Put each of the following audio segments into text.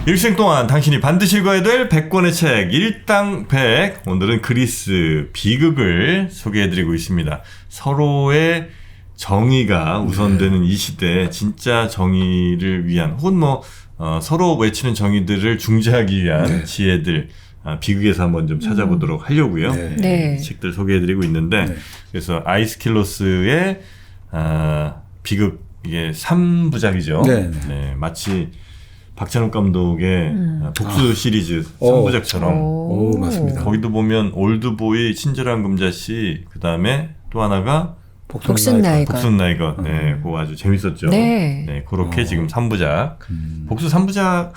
일생 동안 당신이 반드시 읽어야 될 100권의 책 일당 100. 오늘은 그리스 비극을 소개해드리고 있습니다. 서로의 정의가 우선되는 이 시대, 진짜 정의를 위한 혹은 서로 외치는 정의들을 중재하기 위한 지혜들, 비극에서 한번 좀 찾아보도록 하려고요. 이 책들 소개해드리고 있는데 그래서 아이스킬로스의 비극, 이게 3부작이죠. 네, 마치 박찬욱 감독의 복수 시리즈 3부작처럼. 맞습니다. 거기도 보면 올드보이, 친절한 금자씨, 그 다음에 또 하나가 복순나이것. 네, 그거 아주 재밌었죠. 네, 그렇게 지금 3부작. 복수 3부작,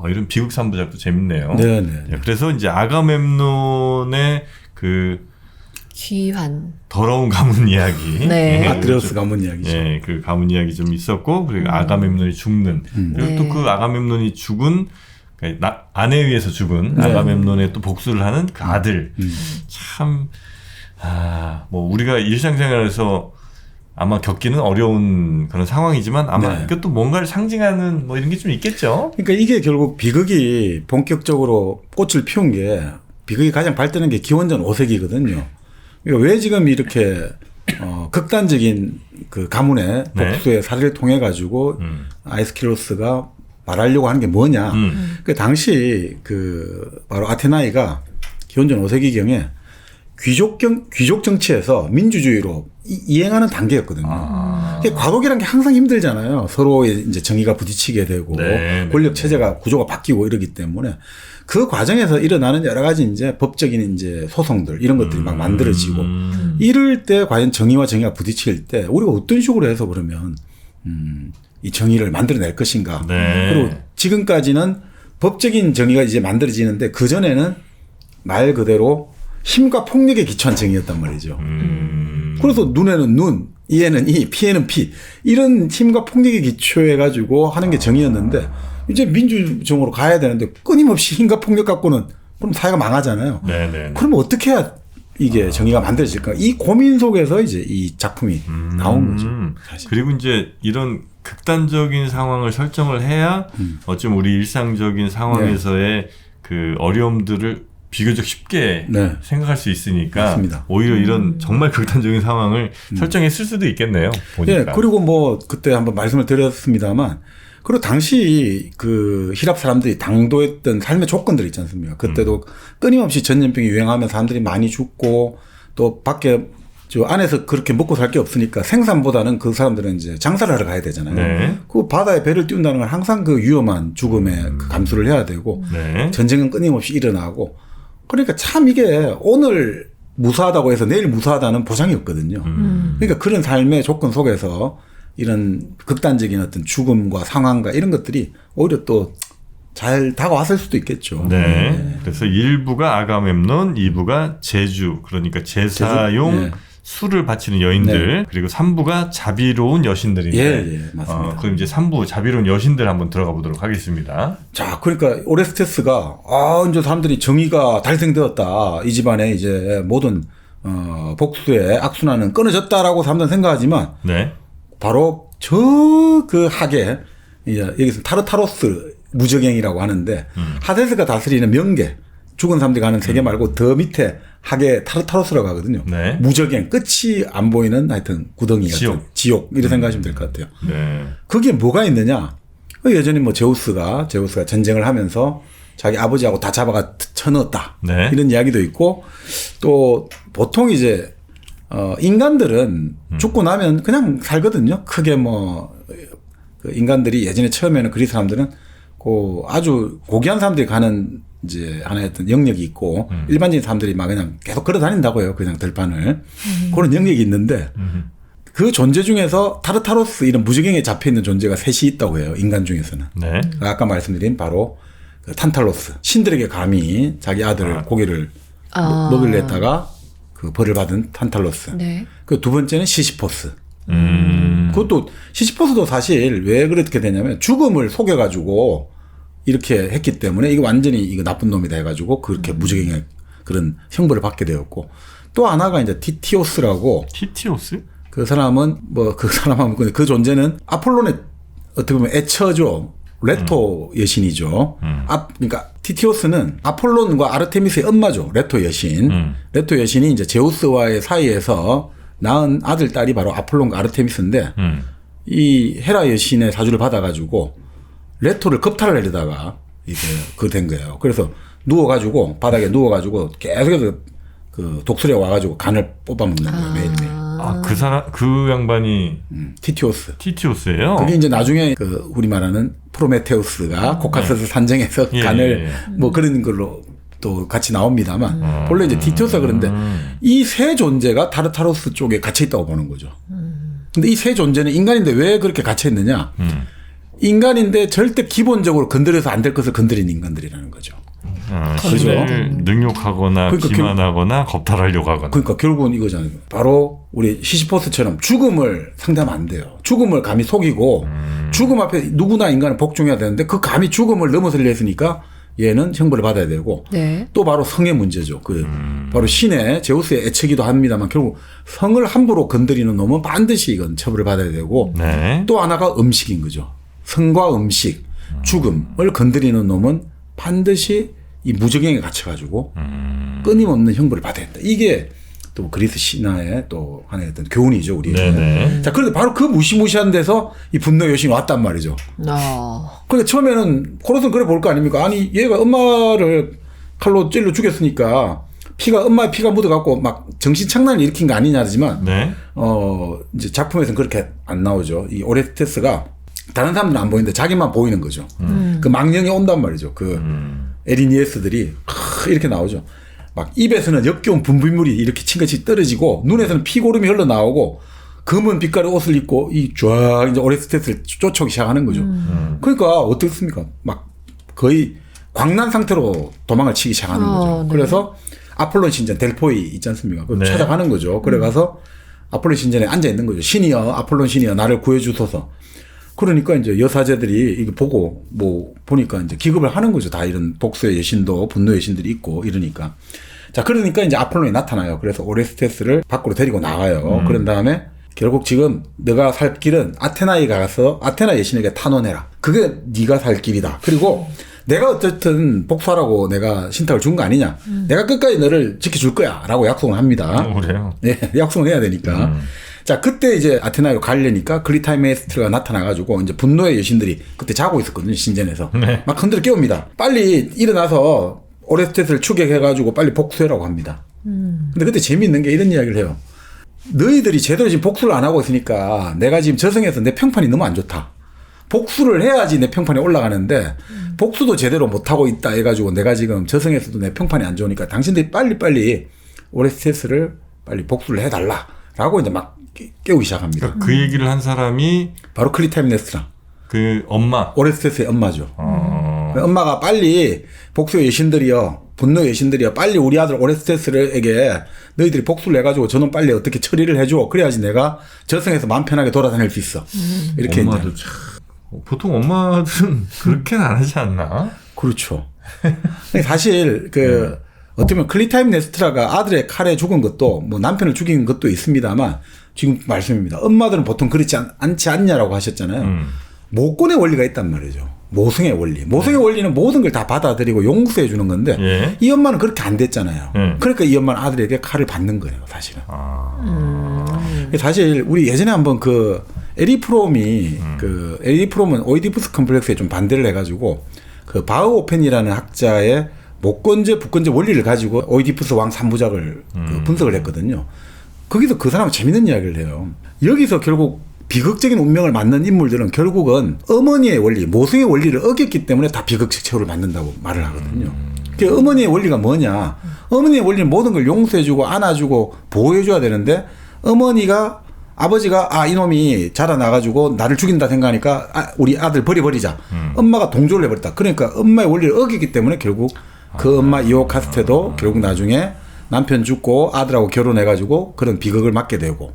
이런 비극 3부작도 재밌네요. 네, 그래서 이제 아가멤논의 귀환. 더러운 가문 이야기. 아트레우스 가문 이야기죠. 네, 그 가문 이야기 좀 있었고, 그리고 아가멤논이 죽는. 그리고 또 그 아가멤논이 죽은, 아내에 의해서 죽은 아가멤논의 또 복수를 하는 그 아들. 참, 우리가 일상생활에서 아마 겪기는 어려운 그런 상황이지만 아마 이것도 뭔가를 상징하는 이런 게 좀 있겠죠. 그러니까 이게 결국 비극이 본격적으로 꽃을 피운 게, 비극이 가장 발전한 게 기원전 5세기거든요. 그러니까 왜 지금 이렇게 극단적인 그 가문의 복수의 사례를 통해 가지고 아이스킬로스가 말하려고 하는 게 뭐냐. 그 당시 바로 아테나이가 기원전 5세기경에 귀족 정치에서 민주주의로 이행하는 단계였거든요. 과도기란 게 항상 힘들잖아요. 서로의 이제 정의가 부딪히게 되고 권력 체제가 구조가 바뀌고 이러기 때문에 그 과정에서 일어나는 여러 가지 이제 법적인 이제 소송들 이런 것들이 막 만들어지고 이럴 때 과연 정의와 정의가 부딪힐 때 우리가 어떤 식으로 해서 그러면 이 정의를 만들어낼 것인가. 그리고 지금까지는 법적인 정의가 이제 만들어지는데 그 전에는 말 그대로 힘과 폭력에 기초한 정의였단 말이죠. 그래서 눈에는 눈, 이에는 이, 피에는 피 이런 힘과 폭력에 기초해 가지고 하는 게 정의였는데 이제 민주정으로 가야 되는데 끊임없이 힘과 폭력 갖고는 그럼 사회가 망하잖아요. 그럼 어떻게 해야 이게 정의가 만들어질까? 이 고민 속에서 이제 이 작품이 나온 거죠. 사실. 그리고 이제 이런 극단적인 상황을 설정을 해야 어쩜 우리 일상적인 상황에서의 그 어려움들을 비교적 쉽게 생각할 수 있으니까 맞습니다. 오히려 이런 정말 극단적인 상황을 설정했을 수도 있겠네요. 보니까. 그리고 그때 한번 말씀을 드렸습니다만 그리고 당시 그 히랍 사람들이 당도했던 삶의 조건들이 있지 않습니까? 그때도 끊임없이 전염병이 유행하면 사람들이 많이 죽고 또 밖에 안에서 그렇게 먹고 살 게 없으니까 생산보다는 그 사람들은 이제 장사를 하러 가야 되잖아요. 그 바다에 배를 띄운다는 건 항상 그 위험한 죽음에 감수를 해야 되고 전쟁은 끊임없이 일어나고 그러니까 참 이게 오늘 무사하다고 해서 내일 무사하다는 보장이 없거든요. 그러니까 그런 삶의 조건 속에서 이런 극단적인 어떤 죽음과 상황과 이런 것들이 오히려 또 잘 다가왔을 수도 있겠죠. 그래서 1부가 아가멤논, 2부가 제주, 그러니까 제사용 술을 바치는 여인들, 그리고 3부가 자비로운 여신들인데, 맞습니다. 그럼 이제 3부 자비로운 여신들 한번 들어가 보도록 하겠습니다. 자, 그러니까 오레스테스가 이제 사람들이 정의가 달성되었다. 이 집안에 이제 모든 복수의 악순환은 끊어졌다라고 사람들은 생각하지만, 바로 그 하계, 여기서 타르타로스 무적행이라고 하는데 하데스가 다스리는 명계, 죽은 사람들이 가는 세계 말고 더 밑에 하계 타르타로스라고 하거든요. 무적행, 끝이 안 보이는 하여튼 구덩이 같은 지옥 이렇게 생각하시면 될 것 같아요. 거기에 뭐가 있느냐? 여전히 제우스가 전쟁을 하면서 자기 아버지하고 다 잡아가 쳐넣었다. 이런 이야기도 있고 또 보통 이제 인간들은 죽고 나면 그냥 살거든요. 크게 그 인간들이 예전에 처음에는 그리스 사람들은 아주 고귀한 사람들이 가는 이제 하나의 어떤 영역이 있고 일반적인 사람들이 막 그냥 계속 걸어 다닌다고요. 그냥 들판을. 그런 영역이 있는데 그 존재 중에서 타르타로스 이런 무적행에 잡혀 있는 존재가 셋이 있다고 해요. 인간 중에서는. 아까 말씀드린 바로 그 탄탈로스. 신들에게 감히 자기 아들 고기를 먹이려 했다가 그 벌을 받은 탄탈로스. 그 두 번째는 시시포스. 그것도 시시포스도 사실 왜 그렇게 되냐면 죽음을 속여가지고 이렇게 했기 때문에 이거 완전히 이거 나쁜 놈이다 해가지고 그렇게 무적행의 그런 형벌을 받게 되었고 또 하나가 이제 티티오스라고. 티티오스? 그 사람은 그 존재는 아폴론의 어떻게 보면 애처죠. 레토 여신이죠. 그러니까 티티오스는 아폴론과 아르테미스의 엄마죠. 레토 여신. 레토 여신이 이제 제우스와의 사이에서 낳은 아들 딸이 바로 아폴론과 아르테미스인데 이 헤라 여신의 사주를 받아가지고 레토를 겁탈을 하려다가 이게 그 된 거예요. 그래서 누워가지고 바닥에 누워가지고 계속해서 그 독수리에 와가지고 간을 뽑아먹는 거예요. 매일매일. 그 양반이 티티오스예요. 그게 이제 나중에 그 우리 말하는 프로메테우스가 코카서스 산정에서 간을 뭐 그런 걸로 또 같이 나옵니다만 본래 이제 티티오스가 그런데 이 세 존재가 타르타로스 쪽에 갇혀 있다고 보는 거죠. 근데 이 세 존재는 인간인데 왜 그렇게 갇혀 있느냐? 인간인데 절대 기본적으로 건드려서 안 될 것을 건드리는 인간들이라는 거죠. 신을 능욕하거나 그러니까 기만하거나 겁탈하려고 하거나. 그러니까 결국은 이거잖아요. 바로 우리 시시포스처럼 죽음을 상대하면 안 돼요. 죽음을 감히 속이고 죽음 앞에 누구나 인간은 복종해야 되는데 그 감히 죽음을 넘어서려 했으니까 얘는 형벌을 받아야 되고 네. 또 바로 성의 문제죠. 그 바로 신의 제우스의 애처기도 합니다만 결국 성을 함부로 건드리는 놈은 반드시 이건 처벌을 받아야 되고 네. 또 하나가 음식인 거죠. 성과 음식, 죽음을 건드리는 놈은 반드시 이 무적행에 갇혀가지고 끊임없는 형벌을 받아야 된다. 이게 또 그리스 신화의 또 하나의 어떤 교훈이죠, 우리에게. 자, 그런데 바로 그 무시무시한 데서 이 분노의 여신이 왔단 말이죠. 그러니까 처음에는 코로스는 그래 볼 거 아닙니까? 아니, 얘가 엄마를 칼로 찔러 죽였으니까 엄마의 피가 묻어갖고 막 정신 착란을 일으킨 거 아니냐지만, 이제 작품에서는 그렇게 안 나오죠. 이 오레스테스가 다른 사람들은 안 보이는데 자기만 보이는 거죠. 그 망령이 온단 말이죠. 그 에리니에스들이 이렇게 나오죠. 막 입에서는 역겨운 분비물이 이렇게 칭같이 떨어지고 눈에서는 피고름이 흘러나오고 검은 빛깔의 옷을 입고 쫙 이제 오레스테스를 쫓아오기 시작하는 거죠. 그러니까 어떻습니까? 막 거의 광난 상태로 도망을 치기 시작하는 거죠. 네. 그래서 아폴론 신전 델포이 있지 않습니까? 그걸 찾아가는 거죠. 그래 가서 아폴론 신전에 앉아 있는 거죠. 신이여, 아폴론 신이여, 나를 구해주소서. 그러니까 이제 여사제들이 이거 보고 뭐 보니까 이제 기급을 하는 거죠. 다 이런 복수의 여신도 분노의 여신들이 있고 이러니까. 자, 그러니까 이제 아폴론이 나타나요. 그래서 오레스테스를 밖으로 데리고 나가요. 그런 다음에 결국 지금 너가 살 길은 아테나에 가서 아테나 여신에게 탄원해라. 그게 네가 살 길이다. 그리고 내가 어쨌든 복수하라고 내가 신탁을 준 거 아니냐. 내가 끝까지 너를 지켜줄 거야. 라고 약속을 합니다. 그래요? 네, 약속을 해야 되니까. 자, 그때 이제 아테나로 가려니까 클리타이메스트가 나타나가지고 이제 분노의 여신들이 그때 자고 있었거든요, 신전에서. 막 흔들어 깨웁니다. 빨리 일어나서 오레스테스를 추격해가지고 빨리 복수해라고 합니다. 근데 그때 재미있는 게 이런 이야기를 해요. 너희들이 제대로 지금 복수를 안 하고 있으니까 내가 지금 저승에서 내 평판이 너무 안 좋다. 복수를 해야지 내 평판이 올라가는데 복수도 제대로 못하고 있다 해가지고 내가 지금 저승에서도 내 평판이 안 좋으니까 당신들이 빨리 오레스테스를 빨리 복수를 해달라. 라고 이제 막 깨우기 시작합니다. 그러니까 그 얘기를 한 사람이 바로 클리타임네스라. 그 엄마. 오레스테스의 엄마죠. 엄마가 빨리 복수의 여신들이여, 분노의 여신들이여, 빨리 우리 아들 오레스테스에게 너희들이 복수를 해가지고 저는 빨리 어떻게 처리를 해줘. 그래야지 내가 저승에서 마음 편하게 돌아다닐 수 있어. 이렇게 엄마도 이제. 참, 보통 엄마들은 그렇게는 안 하지 않나? 그렇죠. 사실 어떻게 보면 클리타임네스트라가 아들의 칼에 죽은 것도 뭐 남편을 죽인 것도 있습니다만 지금 말씀입니다. 엄마들은 보통 그렇지 않지 않냐라고 하셨잖아요. 모권의 원리가 있단 말이죠. 모성의 원리. 모성의 원리는 모든 걸 다 받아들이고 용서해 주는 건데 이 엄마는 그렇게 안 됐잖아요. 그러니까 이 엄마는 아들에게 칼을 받는 거예요, 사실은. 사실 우리 예전에 한번 에리프롬이 에리프롬은 오이디푸스 컴플렉스에 좀 반대를 해가지고 바흐오펜이라는 학자의 목건제, 북건제 원리를 가지고 오이디푸스 왕 3부작을 분석을 했거든요. 거기서 그 사람은 재밌는 이야기를 해요. 여기서 결국 비극적인 운명을 맞는 인물들은 결국은 어머니의 원리, 모성의 원리를 어겼기 때문에 다 비극적 처우를 맞는다고 말을 하거든요. 그 어머니의 원리가 뭐냐? 어머니의 원리는 모든 걸 용서해주고 안아주고 보호해줘야 되는데 아버지가 이놈이 자라나가지고 나를 죽인다 생각하니까 우리 아들 버리자. 엄마가 동조를 해버렸다. 그러니까 엄마의 원리를 어겼기 때문에 결국 그 엄마 이오카스테도 결국 나중에 남편 죽고 아들하고 결혼해가지고 그런 비극을 맞게 되고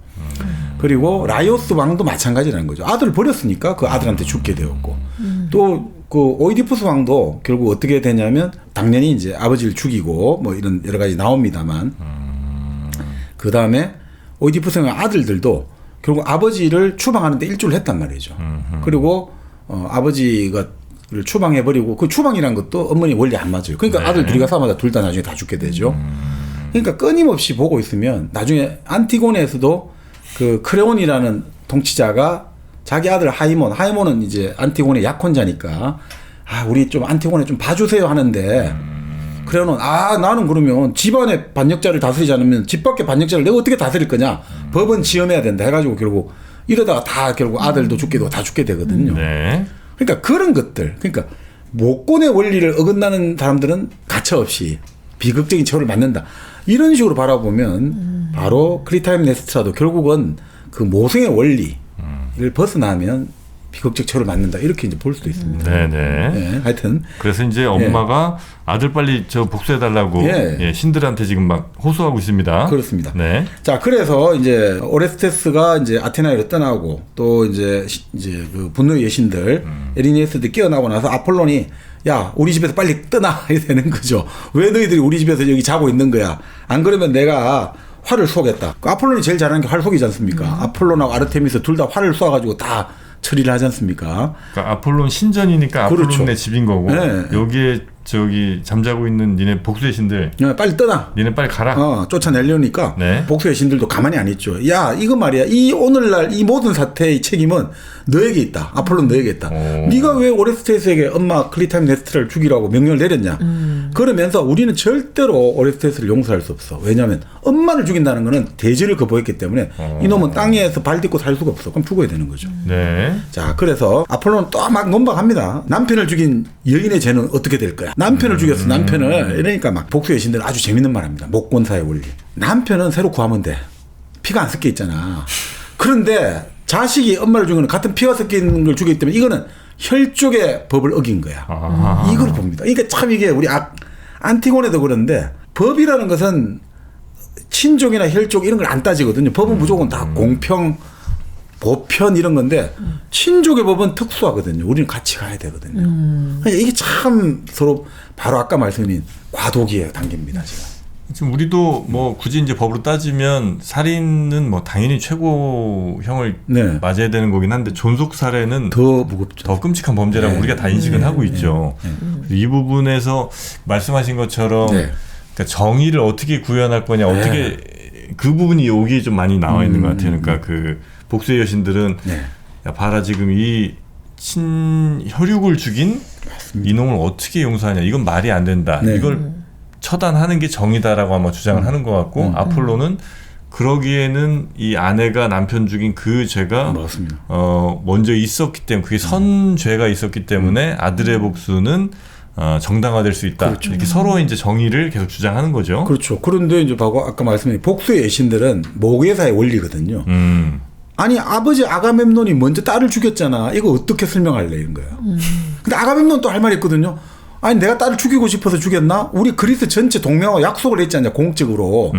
그리고 라이오스 왕도 마찬가지라는 거죠. 아들을 버렸으니까 그 아들한테 죽게 되었고 또 그 오이디푸스 왕도 결국 어떻게 되냐면 당연히 이제 아버지를 죽이고 뭐 이런 여러 가지 나옵니다만 그 다음에 오이디푸스의 아들들도 결국 아버지를 추방하는데 일조를 했단 말이죠. 그리고 아버지가 추방해버리고 그 추방이란 것도 어머니 원리 안 맞아요. 그러니까 네. 아들 둘이 가서마다 둘 다 나중에 다 죽게 되죠. 그러니까 끊임없이 보고 있으면 나중에 안티고네에서도 그 크레온이라는 통치자가 자기 아들 하이몬은 이제 안티고네 약혼자니까 우리 좀 안티고네 좀 봐주세요 하는데 크레온은 나는 그러면 집안의 반역자를 다스리지 않으면 집 밖의 반역자를 내가 어떻게 다스릴 거냐 법은 지엄해야 된다 해가지고 결국 이러다가 다 결국 아들도 죽게 되고 다 죽게 되거든요. 네. 그러니까 그런 것들 그러니까 모권의 원리를 어긋나는 사람들은 가차없이 비극적인 처우를 맞는다. 이런 식으로 바라보면 바로 크리타임 네스트라도 결국은 그 모성의 원리를 벗어나면 비극적 처우를 맞는다. 이렇게 이제 볼 수도 있습니다. 네네. 네, 하여튼 그래서 이제 엄마가 아들 빨리 저 복수해달라고 신들한테 지금 막 호소하고 있습니다. 그렇습니다. 네. 자, 그래서 이제 오레스테스가 이제 아테나에로 떠나고 또 이제 그 분노의 여신들 에리니에스도 깨어나고 나서 아폴론이 야, 우리 집에서 빨리 떠나 이렇게 되는 거죠. 왜 너희들이 우리 집에서 여기 자고 있는 거야? 안 그러면 내가 활을 쏘겠다. 아폴론이 제일 잘하는 게 활 쏘기지 않습니까? 아폴론하고 아르테미스 둘 다 활을 쏘아가지고 다 처리를 하지 않습니까? 그러니까 아폴론 신전이니까 그렇죠. 아폴론의 집인 거고 네. 여기에 저기 잠자고 있는 니네 복수의 신들 빨리 떠나. 니네 빨리 가라. 쫓아내려니까 네. 복수의 신들도 가만히 안 있죠. 야, 이거 말이야. 이 오늘날 이 모든 사태의 책임은 너에게 있다. 아폴론 너에게 있다. 네가 왜 오레스테스에게 엄마 클리타임 네스트를 죽이라고 명령을 내렸냐. 그러면서 우리는 절대로 오레스테스를 용서할 수 없어. 왜냐하면 엄마를 죽인다는 거는 대죄를 거부했기 때문에 이놈은 땅에서 발 딛고 살 수가 없어. 그럼 죽어야 되는 거죠. 네. 자, 그래서 아폴로는 또 막 논박합니다. 남편을 죽인 여인의 죄는 어떻게 될 거야? 남편을 죽였어, 남편을. 이러니까 막 복수의 신들 아주 재밌는 말 합니다. 목권사의 원리. 남편은 새로 구하면 돼. 피가 안 섞여 있잖아. 그런데 자식이 엄마를 죽이는 같은 피가 섞인 걸 죽이기 때문에 이거는 혈족의 법을 어긴 거야. 이걸 봅니다. 그러니까 참 이게 우리 안티고네도 그런데 법이라는 것은 친족이나 혈족 이런 걸 안 따지거든요. 법은 무조건 다 공평, 보편 이런 건데 친족의 법은 특수하거든요. 우리는 같이 가야 되거든요. 그러니까 이게 참 서로 바로 아까 말씀드린 과도기에 담깁니다. 지금 우리도 뭐 굳이 이제 법으로 따지면 살인은 뭐 당연히 최고형을 맞아야 되는 거긴 한데 존속 살해는 더 무겁죠. 더 끔찍한 범죄라고 우리가 다 인식은 하고 있죠. 이 부분에서 말씀하신 것처럼 그러니까 정의를 어떻게 구현할 거냐, 어떻게 그 부분이 여기 좀 많이 나와 있는 것 같아요. 그러니까 그 복수의 여신들은 야 봐라 지금 이 친혈육을 죽인 이놈을 어떻게 용서하냐, 이건 말이 안 된다. 이걸 처단하는 게 정의다라고 아마 주장을 하는 것 같고 아폴로는 그러기에는 이 아내가 남편 죽인 그 죄가 먼저 있었기 때문에 그게 선죄가 있었기 때문에 아들의 복수는 정당화될 수 있다. 그렇죠. 이렇게 서로 이제 정의를 계속 주장하는 거죠. 그렇죠. 그런데 이제 아까 말씀드린 복수의 여신들은 모계사의 원리거든요. 아니 아버지 아가멤논이 먼저 딸을 죽였잖아. 이거 어떻게 설명할래 이런 거예요. 근데 아가멤논 또 할 말이 있거든요. 아니 내가 딸을 죽이고 싶어서 죽였나? 우리 그리스 전체 동맹하고 약속을 했지 않냐 공적으로.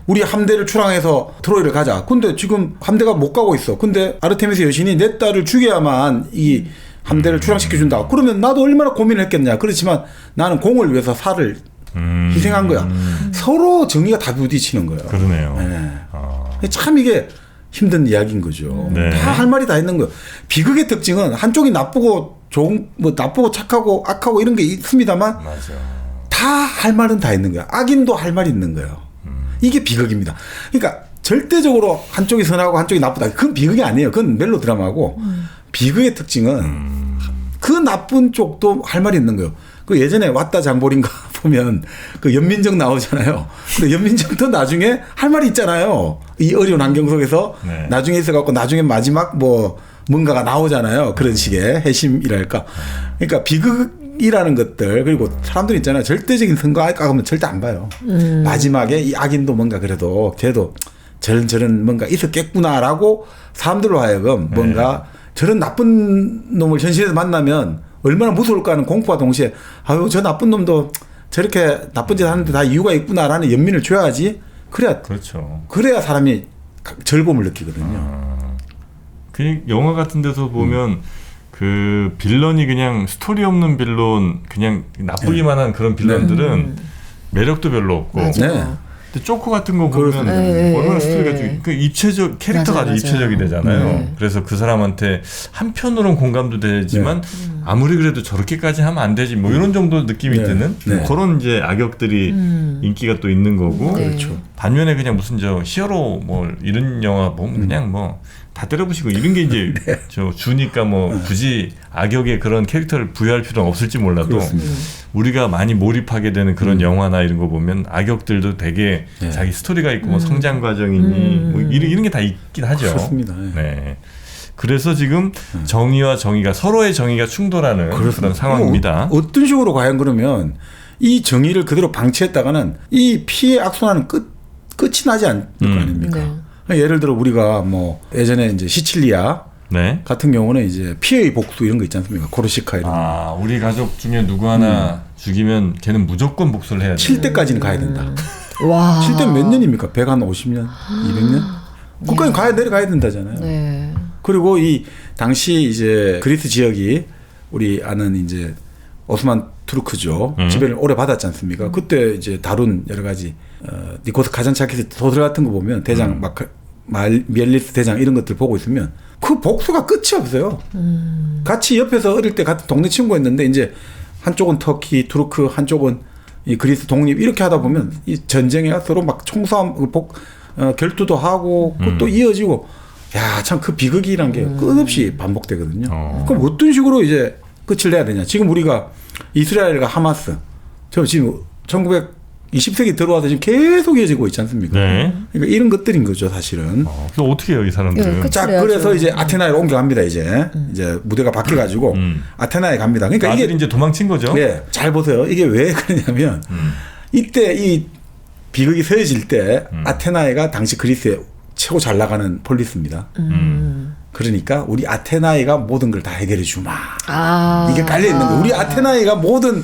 우리 함대를 출항해서 트로이를 가자. 근데 지금 함대가 못 가고 있어. 근데 아르테미스 여신이 내 딸을 죽여야만 이 함대를 출항시켜준다. 그러면 나도 얼마나 고민을 했겠냐. 그렇지만 나는 공을 위해서 살을 희생한 거야. 서로 정의가 다 부딪히는 거예요. 그러네요. 참 이게 힘든 이야기인 거죠. 다 할 말이 다 있는 거예요. 비극의 특징은 한쪽이 나쁘고 좋은, 뭐 나쁘고 착하고 악하고 이런 게 있습니다만 다 할 말은 다 있는 거야. 악인도 할 말이 있는 거예요. 이게 비극입니다. 그러니까 절대적으로 한쪽이 선하고 한쪽이 나쁘다. 그건 비극이 아니에요. 그건 멜로 드라마고 비극의 특징은 그 나쁜 쪽도 할 말이 있는 거예요. 그 예전에 왔다 장보린가 보면 그 연민정 나오잖아요. 근데 연민정도 나중에 할 말이 있잖아요. 이 어려운 환경 속에서 나중에 있어갖고 나중에 마지막 뭐 뭔가가 나오잖아요. 그런 식의 해심이랄까. 그러니까 비극이라는 것들 그리고 사람들 있잖아요. 절대적인 선거 할까 하면 절대 안 봐요. 마지막에 이 악인도 뭔가 그래도 쟤도 저런 뭔가 있었겠구나라고 사람들로 하여금 뭔가 저런 나쁜 놈을 현실에서 만나면 얼마나 무서울까 하는 공포와 동시에 아유 저 나쁜 놈도 저렇게 나쁜 짓 하는데 다 이유가 있구나라는 연민을 줘야지. 그래야 사람이 즐거움을 느끼거든요. 그 영화 같은 데서 보면 그 빌런이 그냥 스토리 없는 빌런, 그냥 나쁘기만 한 그런 빌런들은 매력도 별로 없고. 근데 쪼코 같은 거 보면 얼마나 스토리가 그 입체적 캐릭터가 아주 입체적이 되잖아요. 그래서 그 사람한테 한편으로는 공감도 되지만 아무리 그래도 저렇게까지 하면 안 되지 뭐 이런 정도 느낌이 네. 드는 네. 그런 이제 악역들이 인기가 또 있는 거고 네. 그렇죠. 반면에 그냥 무슨 저 히어로 뭐 이런 영화 보면 그냥 뭐 다 때려부시고 이런 게 이제 저 주니까 뭐 굳이 악역의 그런 캐릭터를 부여할 필요는 없을지 몰라도 그렇습니다. 우리가 많이 몰입하게 되는 그런 영화나 이런 거 보면 악역들도 되게 네. 자기 스토리가 있고 뭐 성장 과정이니 뭐 이런 게 다 있긴 하죠. 그렇습니다. 예. 네. 그래서 지금 정의와 정의가 서로의 정의가 충돌하는 그런 상황입니다. 어떤 식으로 과연 그러면 이 정의를 그대로 방치했다가는 이 피해 악순환은 끝이 나지 않을 거 아닙니까? 네. 예를 들어 우리가 뭐 예전에 이제 시칠리아 네. 같은 경우는 이제 피해의 복수 이런 거 있지 않습니까? 코르시카 이런 거. 아, 우리 가족 중에 누구 하나 죽이면 걔는 무조건 복수를 해야 돼. 7대까지는 가야 된다. 와. 7대 몇 년입니까? 150년? 200년? 그까지 내려가야 된다잖아요. 네. 그리고 이 당시 이제 그리스 지역이 우리 아는 이제 오스만 투르크죠. 지배를 오래 받았지 않습니까? 그때 이제 다룬 여러 가지 니코스 카잔차키스 소설 같은 거 보면 대장 미엘리스 대장 이런 것들 보고 있으면 그 복수가 끝이 없어요. 같이 옆에서 어릴 때 같은 동네 친구였는데 이제 한쪽은 터키, 투르크, 한쪽은 이 그리스 독립 이렇게 하다 보면 이 전쟁에 서로 막 총싸움, 결투도 하고 또 이어지고 야, 참 그 비극이란 게 끝없이 반복되거든요. 그럼 어떤 식으로 이제 끝을 내야 되냐? 지금 우리가 이스라엘과 하마스, 지금 20세기 들어와서 지금 계속 이어지고 있지 않습니까? 네. 그러니까 이런 것들인 거죠, 사실은. 그래서 어떻게 해요, 이 사람들은? 네, 자, 그래서 이제 아테나에 옮겨갑니다, 이제 무대가 바뀌어가지고 아테나에 갑니다. 그러니까 이게 이게 이제 도망친 거죠? 네, 잘 보세요. 이게 왜 그러냐면 이때 이 비극이 세워질 때 아테나이가 당시 그리스의 최고 잘 나가는 폴리스입니다. 그러니까 우리 아테나이가 모든 걸 다 해결해 주마. 이게 깔려 있는 거예요. 우리 아테나이가 모든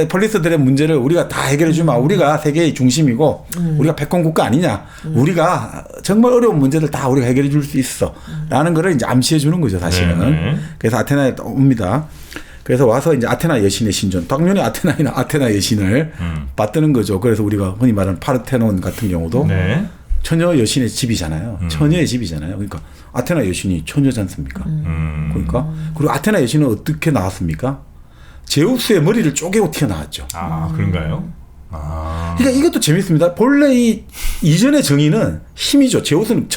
폴리스들의 문제를 우리가 다 해결해 주마. 우리가 세계의 중심이고 우리가 패권 국가 아니냐. 우리가 정말 어려운 문제들 다 우리가 해결해 줄 수 있어. 라는 거를 이제 암시해 주는 거죠, 사실은. 네. 그래서 아테나에 옵니다. 그래서 와서 이제 아테나 여신의 신전, 당연히 아테나이나 아테나 여신을 받드는 거죠. 그래서 우리가 흔히 말하는 파르테논 같은 경우도 네. 처녀 여신의 집이잖아요. 처녀의 집이잖아요. 그러니까 아테나 여신이 처녀지 않습니까? 그러니까 그리고 아테나 여신은 어떻게 나왔습니까? 제우스의 머리를 쪼개고 튀어나왔죠. 아, 그런가요? 그러니까 이것도 재밌습니다. 본래 이 이전의 정의는 힘이죠. 제우스는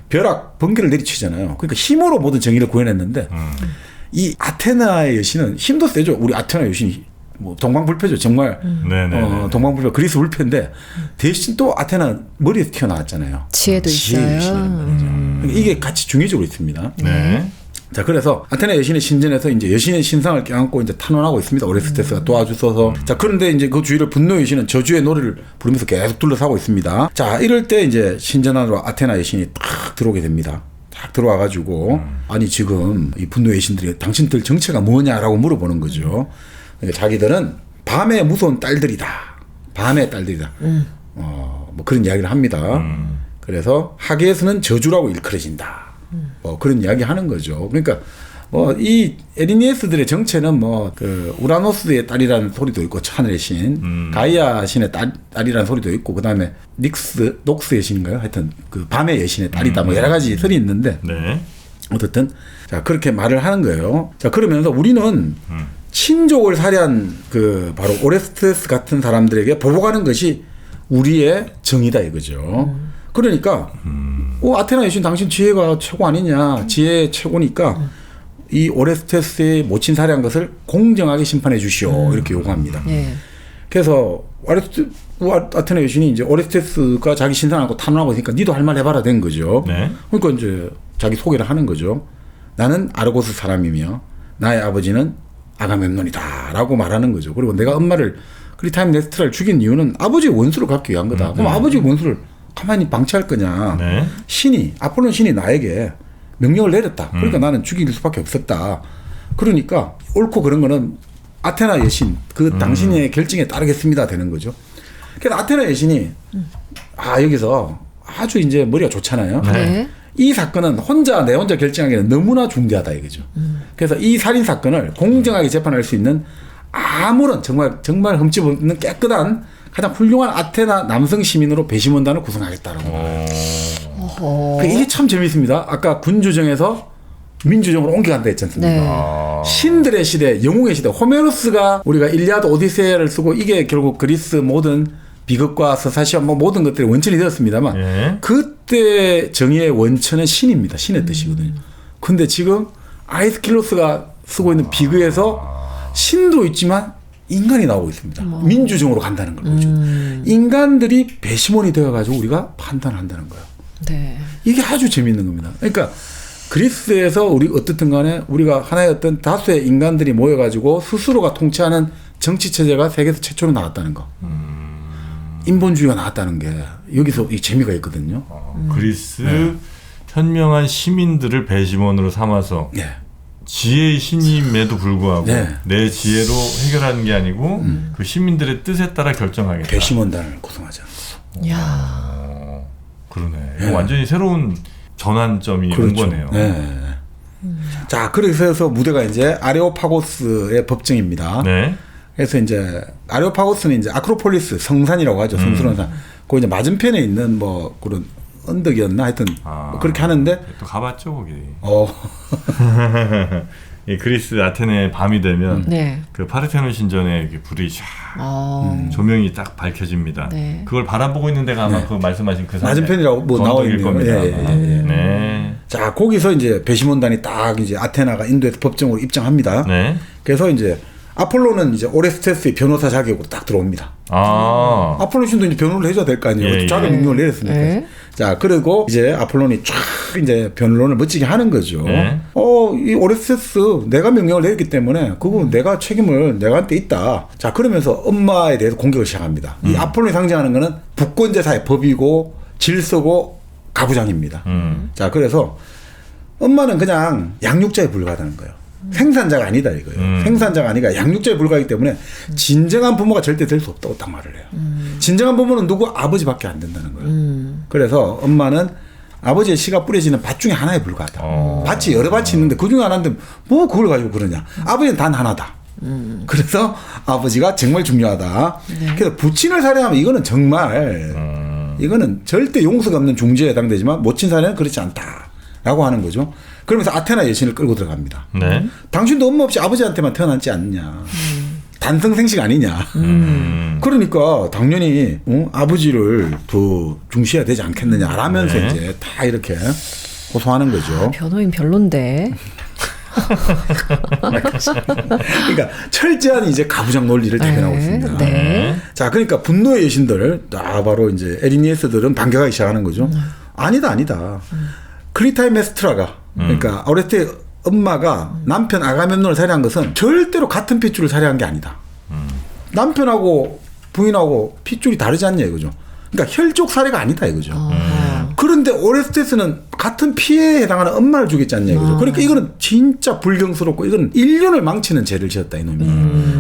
벼락, 번개를 내리치잖아요. 그러니까 힘으로 모든 정의를 구해냈는데 이 아테나의 여신은 힘도 세죠. 우리 아테나 여신이 뭐 동방불패죠. 정말 동방불패 그리스 불패인데 대신 또 아테나 머리에서 튀어나왔잖아요. 지혜도 있어요. 그러니까 이게 같이 중의적으로 있습니다. 네. 자, 그래서 아테나 여신의 신전에서 이제 여신의 신상을 껴안고 이제 탄원하고 있습니다. 오레스테스가 도와주셔서. 자, 그런데 이제 그 주위를 분노의 여신은 저주의 노래를 부르면서 계속 둘러싸고 있습니다. 자, 이럴 때 이제 신전 안으로 아테나 여신이 딱 들어오게 됩니다. 딱 들어와가지고 아니 지금 이 분노의 여신들이 당신들 정체가 뭐냐라고 물어보는 거죠. 그러니까 자기들은 밤의 무서운 딸들이다. 밤의 딸들이다. 뭐 그런 이야기를 합니다. 그래서 하계에서는 저주라고 일컬어진다. 뭐 그런 이야기 하는 거죠. 그러니까 뭐 이 에리니에스들의 정체는 뭐 그 우라노스의 딸이라는 소리도 있고 하늘의 신, 가이아 신의 딸이라는 소리도 있고 그다음에 녹스의 신인가요? 하여튼 그 밤의 여신의 딸이다. 뭐 여러 가지 설이 있는데 네. 어쨌든 자 그렇게 말을 하는 거예요. 자 그러면서 우리는 친족을 살해한 그 바로 오레스테스 같은 사람들에게 보복하는 것이 우리의 정의다 이거죠. 그러니까 아테나 여신 당신 지혜가 최고 아니냐. 지혜 최고니까 이 오레스테스의 모친 살해한 것을 공정하게 심판해 주시오. 이렇게 요구합니다. 네. 그래서 아테나 여신이 이제 오레스테스가 자기 신상하고 탄원하고 있으니까 니도 할 말 해봐라 된 거죠. 네. 그러니까 이제 자기 소개를 하는 거죠. 나는 아르고스 사람이며 나의 아버지는 아가멤논이다 라고 말하는 거죠. 그리고 내가 엄마를 클리타임네스트라를 죽인 이유는 아버지의 원수를 갚기 위한 거다. 그럼 아버지의 원수를 가만히 방치할 거냐. 네. 아폴론 신이 나에게 명령을 내렸다. 그러니까 나는 죽일 수밖에 없었다. 그러니까 옳고 그런 거는 아테나 여신 그 당신의 결정에 따르겠습니다 되는 거죠. 그래서 아테나 여신이 여기서 아주 이제 머리가 좋잖아요. 네. 이 사건은 내 혼자 결정하기는 너무나 중대하다 이거죠. 그래서 이 살인 사건을 공정하게 재판할 수 있는 아무런 정말 흠집 없는 깨끗한 가장 훌륭한 아테나 남성 시민으로 배심원단을 구성하겠다라고 말해요. 그러니까 이게 참 재미있습니다. 아까 군주정에서 민주정으로 옮겨간다 했지 않습니까? 네. 신들의 시대, 영웅의 시대. 호메로스가 우리가 일리아드 오디세이를 쓰고 이게 결국 그리스 모든 비극과 서사시와 뭐 모든 것들이 원천이 되었습니다만 예. 그때 정의의 원천은 신입니다. 신의 뜻이거든요. 근데 지금 아이스킬로스가 쓰고 있는 비극에서 신도 있지만 인간이 나오고 있습니다. 민주정으로 간다는 걸 보죠. 인간들이 배심원이 되어가지고 우리가 판단한다는 거예요. 네. 이게 아주 재미있는 겁니다. 그러니까 그리스에서 우리 어떻든 간에 우리가 하나의 어떤 다수의 인간들이 모여가지고 스스로가 통치하는 정치 체제가 세계에서 최초로 나왔다는 거. 인본주의가 나왔다는 게 여기서 이 재미가 있거든요. 그리스 현명한 시민들을 배심원으로 삼아서 네. 지혜의 신임에도 불구하고 네. 내 지혜로 해결하는 게 아니고 그 시민들의 뜻에 따라 결정하겠다. 배심원단을 구성하자. 야. 그러네. 이거 완전히 새로운 전환점이 온 거네요. 네. 자, 그래서 무대가 이제 아레오파고스의 법정입니다. 네. 그래서 이제 아레오파고스는 이제 아크로폴리스 성산이라고 하죠. 성스러운 산. 그 이제 맞은편에 있는 뭐 그런 언덕이었나 하여튼 뭐 그렇게 하는데 또 가봤죠 거기. 이 그리스 아테네 밤이 되면 네. 그 파르테논 신전에 이렇게 불이 샥 조명이 딱 밝혀집니다. 네. 그걸 바라보고 있는 데가 아마 그 말씀하신 그 맞은편이라고 뭐 나와 있네요. 겁니다. 예. 네. 자, 거기서 이제 배심원단이 딱 이제 아테나가 인도에서 법정으로 입장합니다. 네. 그래서 이제 아폴로는 이제 오레스테스의 변호사 자격으로 딱 들어옵니다. 아폴로 신도 이제 변호를 해줘야 될 거 아니에요. 예, 자격 명령을 내렸으니까. 예. 자, 그리고 이제 아폴론이 쫙 이제 변론을 멋지게 하는 거죠. 예. 이 오레스테스 내가 명령을 내렸기 때문에 그거 내가 책임을 내가한테 있다. 자, 그러면서 엄마에 대해서 공격을 시작합니다. 이 아폴론이 상징하는 거는 북권제사의 법이고 질서고 가부장입니다. 자, 그래서 엄마는 그냥 양육자에 불과하다는 거예요. 생산자가 아니다 이거예요. 생산자가 아니라 양육자에 불과하기 때문에 진정한 부모가 절대 될 수 없다고 딱 말을 해요. 진정한 부모는 누구? 아버지밖에 안 된다는 거예요. 그래서 엄마는 아버지의 씨가 뿌려지는 밭 중에 하나에 불과하다. 밭이 여러 밭이 있는데 그 중에 하나인데 뭐 그걸 가지고 그러냐. 아버지는 단 하나다. 그래서 아버지가 정말 중요하다. 그래서 부친을 살해하면 이거는 정말 이거는 절대 용서가 없는 중죄에 해당되지만 모친 살해는 그렇지 않다라고 하는 거죠. 그러면서 아테나 여신을 끌고 들어갑니다. 네. 당신도 엄마 없이 아버지한테만 태어났지 않느냐. 단성생식 아니냐. 그러니까 당연히 아버지를 더 중시해야 되지 않겠느냐라면서 이제 다 이렇게 호소하는 거죠. 변호인 별론데. 그러니까 철저한 이제 가부장 논리를 대변하고 있습니다. 네. 자, 그러니까 분노의 여신들, 바로 이제 에리니에스들은 반격하기 시작하는 거죠. 아니다. 클리타이메스트라가 그러니까 오레스테의 엄마가 남편 아가멤논을 살해한 것은 절대로 같은 핏줄을 살해한 게 아니다. 남편하고 부인하고 핏줄이 다르지 않냐 이거죠. 그러니까 혈족 살해가 아니다 이거죠. 그런데 오레스테스는 같은 피해에 해당하는 엄마를 죽였지 않냐 이거죠. 그러니까 이거는 진짜 불경스럽고 이거는 인륜을 망치는 죄를 지었다 이놈이.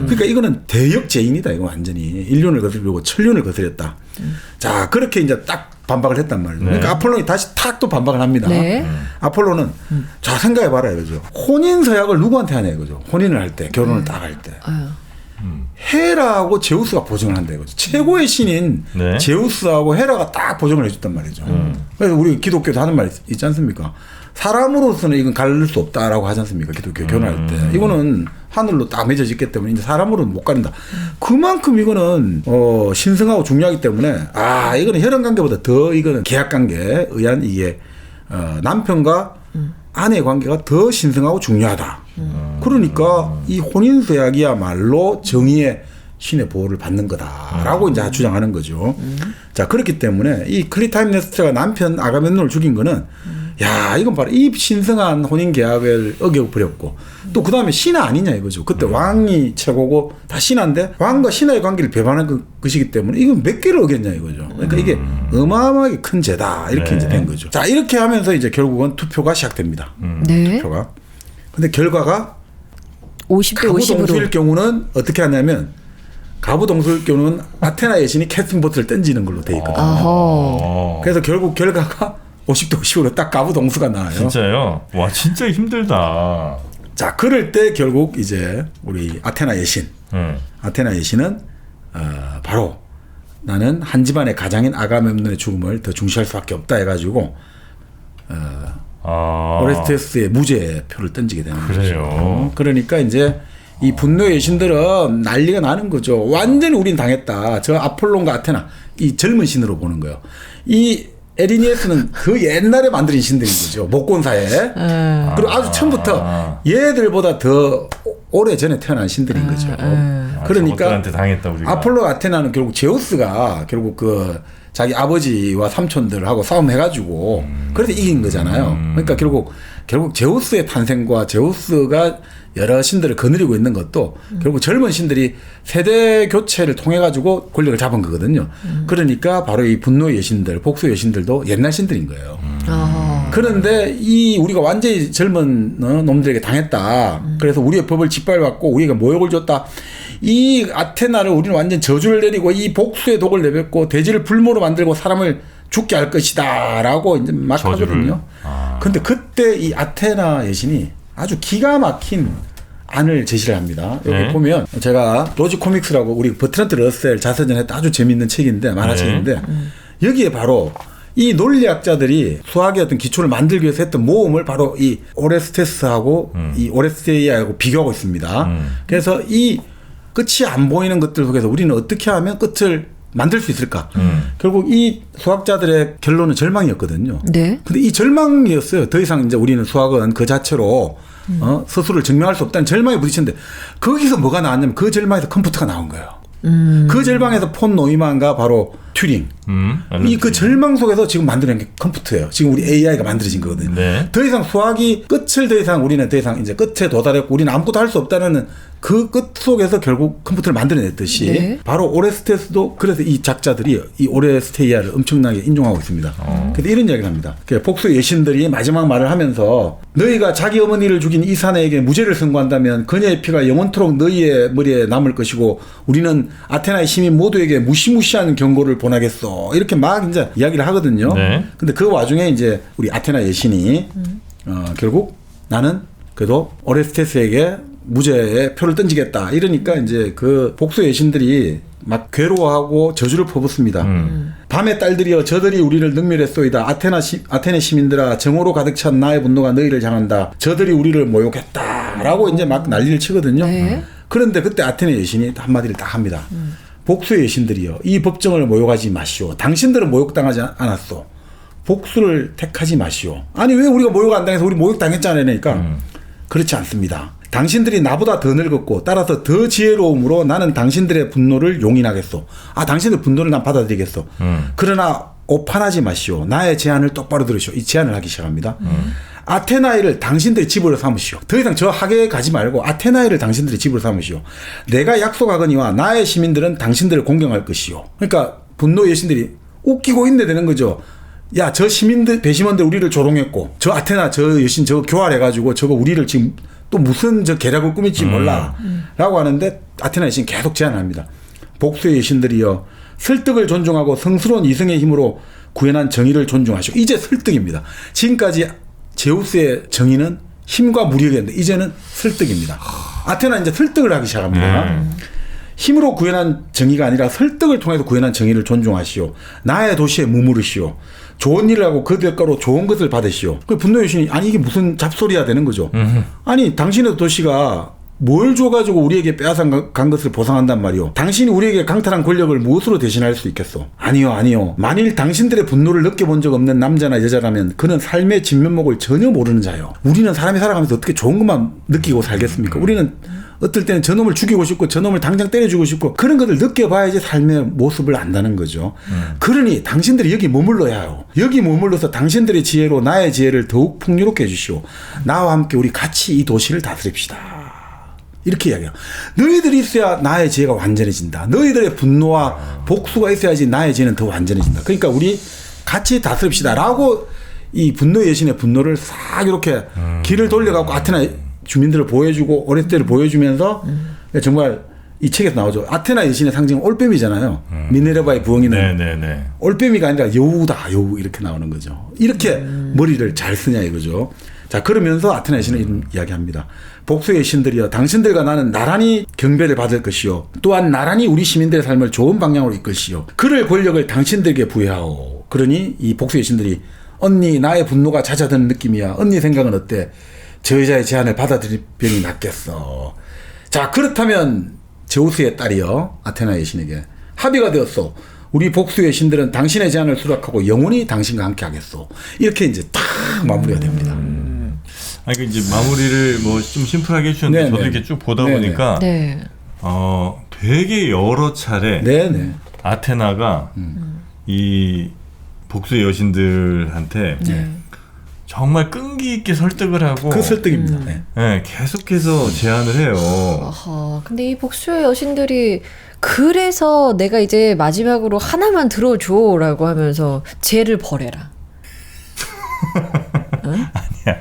그러니까 이거는 대역죄인이다 이거 완전히. 인륜을 거스르고 천륜을 거스렸다. 자, 그렇게 이제 딱 반박을 했단 말이에요. 그러니까 아폴론이 다시 탁 또 반박을 합니다. 네. 아폴론은 자, 생각해봐라 이거죠. 혼인 서약을 누구한테 하냐 이거죠. 혼인을 할 때, 결혼을 딱 할 때. 헤라하고 제우스가 보증을 한다 이거죠. 최고의 신인 제우스하고 헤라가 딱 보증을 해줬단 말이죠. 그래서 우리 기독교도 하는 말 있지 않습니까? 사람으로서는 이건 가릴 수 없다라고 하지 않습니까? 기독교 결혼할 때. 이거는 하늘로 딱 맺어졌기 때문에 이제 사람으로는 못 가린다. 그만큼 이거는 신성하고 중요하기 때문에 이거는 혈연 관계보다 더 이거는 계약 관계에 의한 이게 남편과 아내의 관계가 더 신성하고 중요하다. 그러니까 이 혼인서약이야말로 정의의 신의 보호를 받는 거다라고 이제 주장하는 거죠. 자, 그렇기 때문에 이 클리타임네스트가 남편 아가멤논을 죽인 거는 야, 이건 바로 이 신성한 혼인 계약을 어겨버렸고 또 그 다음에 신하 아니냐 이거죠. 그때 왕이 최고고 다 신하인데 왕과 신하의 관계를 배반한 것이기 때문에 이건 몇 개를 어겼냐 이거죠. 그러니까 이게 어마어마하게 큰 죄다 이렇게 이제 된 거죠. 자, 이렇게 하면서 이제 결국은 투표가 시작됩니다. 네. 투표가. 근데 결과가 50대 가부 50으로. 동수일 경우는 어떻게 하냐면 가부 동수일 경우는 아테나 여신이 캐스팅보트를 던지는 걸로 돼 있거든요. 어허. 그래서 결국 결과가 50대 50으로 딱 가부 동수가 나와요. 진짜요? 와, 진짜 힘들다. 자, 그럴 때 결국 이제 우리 아테나 여신, 아테나 여신은 바로 나는 한 집안의 가장인 아가멤논의 죽음을 더 중시할 수밖에 없다 해가지고 오레스테스의 무죄 표를 던지게 되는 그래요. 거죠. 그러니까 이제 이 분노의 여신들은 난리가 나는 거죠. 완전히 우린 당했다. 저 아폴론과 아테나 이 젊은 신으로 보는 거예요. 이 에리니에스는 그 옛날에 만들어진 신들인 거죠. 목곤사에. 그리고 아주 처음부터 얘들보다 더 오래 전에 태어난 신들인 거죠. 그러니까 저것들한테 당했다 우리가. 아폴로 아테나는 결국 제우스가 결국 그 자기 아버지와 삼촌들하고 싸움해가지고 그래서 이긴 거잖아요. 그러니까 결국 제우스의 탄생과 제우스가 여러 신들을 거느리고 있는 것도 결국 젊은 신들이 세대 교체를 통해 가지고 권력을 잡은 거거든요. 그러니까 바로 이 분노의 여신들, 복수의 여신들도 옛날 신들인 거예요. 그런데 이 우리가 완전히 젊은 놈들에게 당했다. 그래서 우리의 법을 짓밟았고 우리가 모욕을 줬다. 이 아테나를 우리는 완전 저주를 내리고 이 복수의 독을 내뱉고 대지를 불모로 만들고 사람을 죽게 할 것이다라고 이제 막 저주를. 하거든요. 근데 그때 이 아테나 여신이 아주 기가 막힌 안을 제시를 합니다. 여기 네. 보면 제가 로지 코믹스라고 우리 버트란트 러셀 자서전에 했던 아주 재미있는 책인데 만화책인데 여기에 바로 이 논리학자들이 수학의 어떤 기초를 만들기 위해서 했던 모험을 바로 이 오레스테스하고 이 오레스테이아하고 비교하고 있습니다. 그래서 이 끝이 안 보이는 것들 속에서 우리는 어떻게 하면 끝을 만들 수 있을까? 결국 이 수학자들의 결론은 절망이었거든요. 네. 근데 이 절망이었어요. 더 이상 이제 우리는 수학은 그 자체로 스스로를 증명할 수 없다는 절망에 부딪혔는데 거기서 뭐가 나왔냐면 그 절망에서 컴퓨터가 나온 거예요. 그 절망에서 폰 노이만과 바로 튜링. 이 그 절망 속에서 지금 만드는 게 컴퓨터예요. 지금 우리 AI가 만들어진 거거든요. 네. 더 이상 수학이 끝을 더 이상 우리는 더 이상 이제 끝에 도달했고 우리는 아무것도 할 수 없다는 그 끝 속에서 결국 컴퓨터를 만들어냈듯이 네. 바로 오레스테스도 그래서 이 작자들이 이 오레스테이아를 엄청나게 인용하고 있습니다. 그래서 이런 이야기를 합니다. 복수의 여신들이 마지막 말을 하면서 너희가 자기 어머니를 죽인 이사네에게 무죄를 선고한다면 그녀의 피가 영원토록 너희의 머리에 남을 것이고 우리는 아테나의 시민 모두에게 무시무시한 경고를 보내겠어. 이렇게 막 이제 이야기를 하거든요. 네. 근데 그 와중에 이제 우리 아테나 여신이 결국 나는 그래도 오레스테스에게 무죄의 표를 던지겠다. 이러니까 이제 그 복수의 여신들이 막 괴로워하고 저주를 퍼붓습니다. 밤의 딸들이여 저들이 우리를 능멸했소이다. 아테네 시민들아 정오로 가득 찬 나의 분노가 너희를 향한다. 저들이 우리를 모욕했다라고 이제 막 난리를 치거든요. 네. 그런데 그때 아테네 여신이 한마디를 딱 합니다. 복수의 여신들이여 이 법정을 모욕하지 마시오. 당신들은 모욕당하지 않았소. 복수를 택하지 마시오. 아니 왜 우리가 모욕 안 당해서 우리 모욕 당했잖아요. 그러니까 그렇지 않습니다. 당신들이 나보다 더 늙었고 따라서 더 지혜로움으로 나는 당신들의 분노를 용인하겠소. 당신들 분노를 난 받아들이겠소. 그러나 오판하지 마시오. 나의 제안을 똑바로 들으시오. 이 제안을 하기 시작합니다. 아테나이를 당신들의 집으로 삼으시오. 더 이상 저 하계에 가지 말고 아테나이를 당신들의 집으로 삼으시오. 내가 약속하거니와 나의 시민들은 당신들을 공경할 것이오. 그러니까 분노의 여신들이 웃기고 있네 되는 거죠. 야, 저 시민들, 배심원들 우리를 조롱했고, 저 아테나, 저 여신 저거 교활해가지고 저거 우리를 지금 또 무슨 저 계략을 꾸밀지 몰라. 라고 하는데 아테나 여신 계속 제안을 합니다. 복수의 여신들이여 설득을 존중하고 성스러운 이성의 힘으로 구현한 정의를 존중하시오. 이제 설득입니다. 지금까지 제우스의 정의는 힘과 무력이었는데 이제는 설득입니다. 아테나 이제 설득을 하기 시작합니다. 힘으로 구현한 정의가 아니라 설득을 통해서 구현한 정의를 존중하시오. 나의 도시에 머무르시오. 좋은 일을 하고 그 대가로 좋은 것을 받으시오. 그 분노의 여신이 아니 이게 무슨 잡소리야 되는 거죠. 아니 당신의 도시가 뭘 줘가지고 우리에게 빼앗아 간 것을 보상한단 말이오. 당신이 우리에게 강탈한 권력을 무엇으로 대신할 수 있겠소? 아니요. 만일 당신들의 분노를 느껴본 적 없는 남자나 여자라면 그는 삶의 진면목을 전혀 모르는 자요. 우리는 사람이 살아가면서 어떻게 좋은 것만 느끼고 살겠습니까? 우리는 어떨 때는 저놈을 죽이고 싶고 저놈을 당장 때려주고 싶고 그런 것을 느껴봐야지 삶의 모습을 안다는 거죠. 그러니 당신들이 여기 머물러야 해요. 여기 머물러서 당신들의 지혜로 나의 지혜를 더욱 풍요롭게 해주시오. 나와 함께 우리 같이 이 도시를 다스립시다. 이렇게 이야기해요. 너희들이 있어야 나의 지혜가 완전해진다. 너희들의 분노와 복수가 있어야지 나의 지혜는 더 완전해진다. 그러니까 우리 같이 다스립시다. 라고 이 분노의 여신의 분노를 싹 이렇게 길을 돌려갖고 아테나 주민들을 보여주고 오레스테를 보여주면서 정말 이 책에서 나오죠. 아테나 여신의 상징은 올빼미잖아요. 미네르바의 부엉이는 올빼미가 아니라 여우다. 여우 이렇게 나오는 거죠. 이렇게 머리를 잘 쓰냐 이거죠. 자 그러면서 아테나 여신은 이런 이야기합니다. 복수의 여신들이여 당신들과 나는 나란히 경배를 받을 것이요. 또한 나란히 우리 시민들의 삶을 좋은 방향으로 이끌시오. 그럴 권력을 당신들에게 부여하오. 그러니 이 복수의 여신들이 언니 나의 분노가 잦아드는 느낌이야. 언니 생각은 어때? 저 여자의 제안을 받아들일 병이 낫겠어. 자 그렇다면 제우스의 딸이요 아테나의 신에게 합의가 되었어. 우리 복수의 신들은 당신의 제안을 수락하고 영원히 당신과 함께 하겠소. 이렇게 이제 딱 마무리가 됩니다. 아니 이제 마무리를 뭐 좀 심플하게 해주셨는데 네네. 저도 이렇게 쭉 보다 네네. 보니까 네. 되게 여러 차례 네네. 아테나가 이 복수의 여신들한테 네. 정말 끈기 있게 설득을 하고 그 설득입니다. 네. 네, 계속해서 제안을 해요. 아하, 근데 이 복수의 여신들이 그래서 내가 이제 마지막으로 하나만 들어줘라고 하면서 죄를 벌해라. 응? 아니야.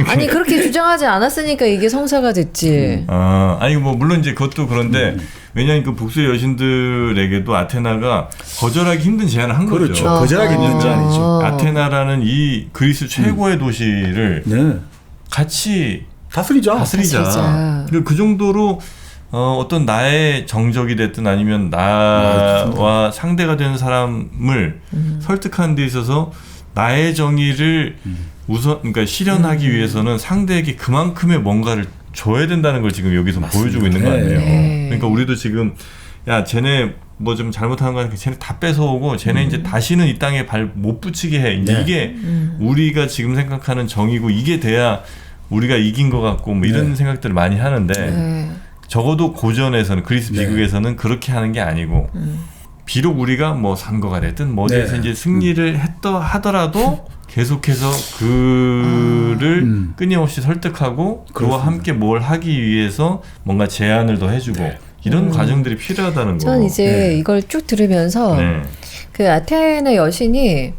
아니 그렇게 주장하지 않았으니까 이게 성사가 됐지. 아니 뭐 물론 이제 그것도 그런데 왜냐하면 그 복수의 여신들에게도 아테나가 거절하기 힘든 제안을 한 그렇죠. 거죠. 거절하기 힘든 제안이죠. 아테나라는 이 그리스 최고의 도시를 네. 같이 다스리자. 다스리자. 그리고 그 정도로 어떤 나의 정적이 됐든 아니면 나와 상대가 되는 사람을 설득하는 데 있어서 나의 정의를 우선 그러니까 실현하기 위해서는 상대에게 그만큼의 뭔가를 줘야 된다는 걸 지금 여기서 맞습니다. 보여주고 있는 거 아니에요. 네. 그러니까 우리도 지금 야 쟤네 뭐 좀 잘못한 거 아니까 쟤네 다 뺏어오고 쟤네 이제 다시는 이 땅에 발 못 붙이게 해. 이제 네. 이게 우리가 지금 생각하는 정의고 이게 돼야 우리가 이긴 것 같고 뭐 이런 네. 생각들을 많이 하는데 네. 적어도 고전에서는 그리스 네. 비극에서는 그렇게 하는 게 아니고 비록 우리가 뭐 선거가 됐든 뭐 어디에서 네. 이제 승리를 하더라도 계속해서 그를 끊임없이 설득하고 그와 그렇습니다. 함께 뭘 하기 위해서 뭔가 제안을 더 해주고 이런 과정들이 필요하다는 거. 전 이제 네. 이걸 쭉 들으면서 네. 그 아테네 여신이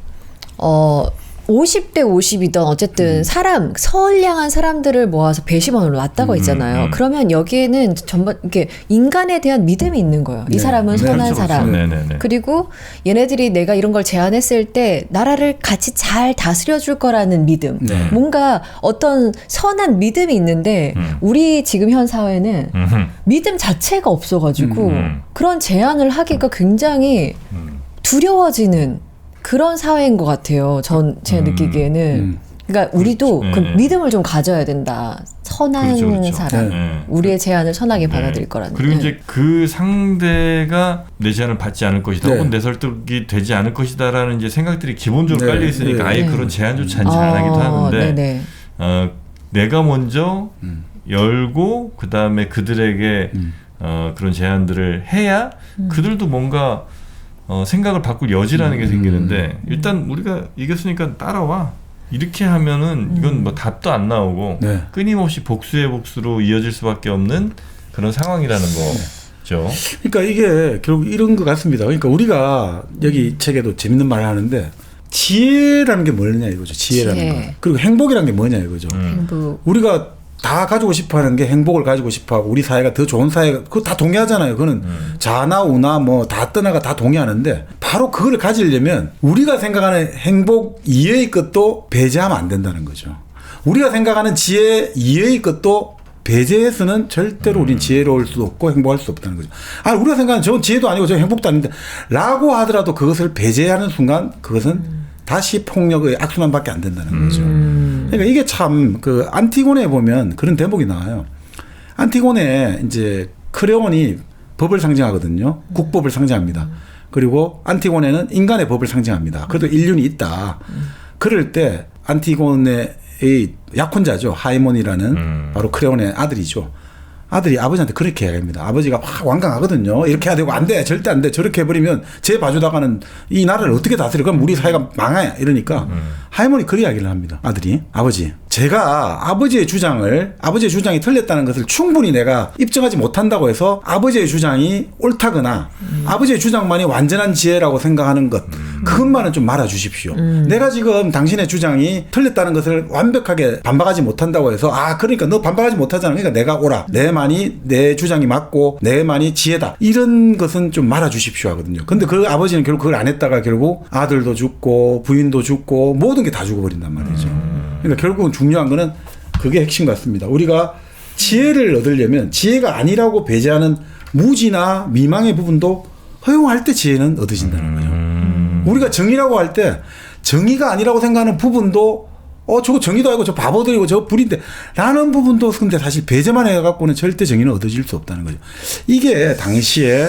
50대 50이던 어쨌든 선량한 사람들을 모아서 배심원으로 놨다고 했잖아요. 그러면 여기에는 전반 이게 인간에 대한 믿음이 있는 거예요. 이 네. 사람은 네. 선한 그렇죠, 사람. 그렇죠. 네네네. 그리고 얘네들이 내가 이런 걸 제안했을 때 나라를 같이 잘 다스려 줄 거라는 믿음. 네. 뭔가 어떤 선한 믿음이 있는데 우리 지금 현 사회는 믿음 자체가 없어가지고 그런 제안을 하기가 굉장히 두려워지는 그런 사회인 것 같아요. 제 느끼기에는. 그러니까 우리도 그렇죠. 그 네. 믿음을 좀 가져야 된다. 선한 그렇죠, 그렇죠. 사람. 네. 우리의 제안을 선하게 네. 받아들일 거라는. 그리고 네. 이제 그 상대가 내 제안을 받지 않을 것이다 네. 혹은 내 설득이 되지 않을 것이다라는 이제 생각들이 기본적으로 네. 깔려 있으니까 네. 아예 네. 그런 제안조차 안 하기도 하는데 네네. 내가 먼저 열고 그 다음에 그들에게 그런 제안들을 해야 그들도 뭔가 생각을 바꿀 여지라는 게 생기는데 일단 우리가 이겼으니까 따라와 이렇게 하면은 이건 뭐 답도 안 나오고 네. 끊임없이 복수의 복수로 이어질 수밖에 없는 그런 상황이라는 거죠. 그러니까 이게 결국 이런 것 같습니다. 그러니까 우리가 여기 책에도 재밌는 말을 하는데 지혜라는 게 뭐냐 이거죠. 지혜라는 지혜. 거. 그리고 행복이라는 게 뭐냐 이거죠. 행복. 우리가 다 가지고 싶어하는 게 행복을 가지고 싶어하고 우리 사회가 더 좋은 사회가 그거 다 동의하잖아요. 그거는 자나 우나 뭐 다 떠나가 다 동의하는데 바로 그걸 가지려면 우리가 생각하는 행복 이외의 것도 배제하면 안 된다는 거죠. 우리가 생각하는 지혜 이외의 것도 배제해서는 절대로 우린 지혜로울 수 없고 행복할 수 없다는 거죠. 아, 우리가 생각하는 저건 지혜도 아니고 저건 행복도 아닌데 라고 하더라도 그것을 배제하는 순간 그것은 다시 폭력의 악순환밖에 안 된다는 거죠. 그러니까 이게 참 그 안티고네에 보면 그런 대목이 나와요. 안티고네에 이제 크레온이 법을 상징하거든요. 국법을 상징합니다. 그리고 안티고네는 인간의 법을 상징합니다. 그래도 인륜이 있다. 그럴 때 안티고네의 약혼자죠. 하이몬이라는 바로 크레온의 아들이죠. 아들이 아버지한테 그렇게 이야기합니다. 아버지가 확 완강하거든요. 이렇게 해야 되고 안 돼. 절대 안 돼. 저렇게 해버리면 제 봐주다가는 이 나라를 어떻게 다스려. 그럼 우리 사회가 망해. 이러니까 하이몬이 그런 이야기를 합니다. 아들이. 아버지. 제가 아버지의 주장이 틀렸다는 것을 충분히 내가 입증하지 못한다고 해서 아버지의 주장이 옳다거나 아버지의 주장만이 완전한 지혜라고 생각하는 것. 그것만은 좀 말아주십시오. 내가 지금 당신의 주장이 틀렸다는 것을 완벽하게 반박하지 못한다고 해서 그러니까 너 반박하지 못하잖아. 그러니까 내가 옳아. 내 주장이 맞고 내만이 지혜다. 이런 것은 좀 말아주십시오 하거든요. 근데 그 아버지는 결국 그걸 안 했다가 결국 아들도 죽고 부인도 죽고 모든 게 다 죽어버린단 말이죠. 그러니까 결국은 중요한 거는 그게 핵심 같습니다. 우리가 지혜를 얻으려면 지혜가 아니라고 배제하는 무지나 미망의 부분도 허용할 때 지혜는 얻어진다는 거예요. 우리가 정의라고 할 때 정의가 아니라고 생각하는 부분도 저거 정의도 아니고 저 바보들이고 저 불인데 라는 부분도 근데 사실 배제만 해갖고는 절대 정의는 얻어질 수 없다는 거죠. 이게 당시에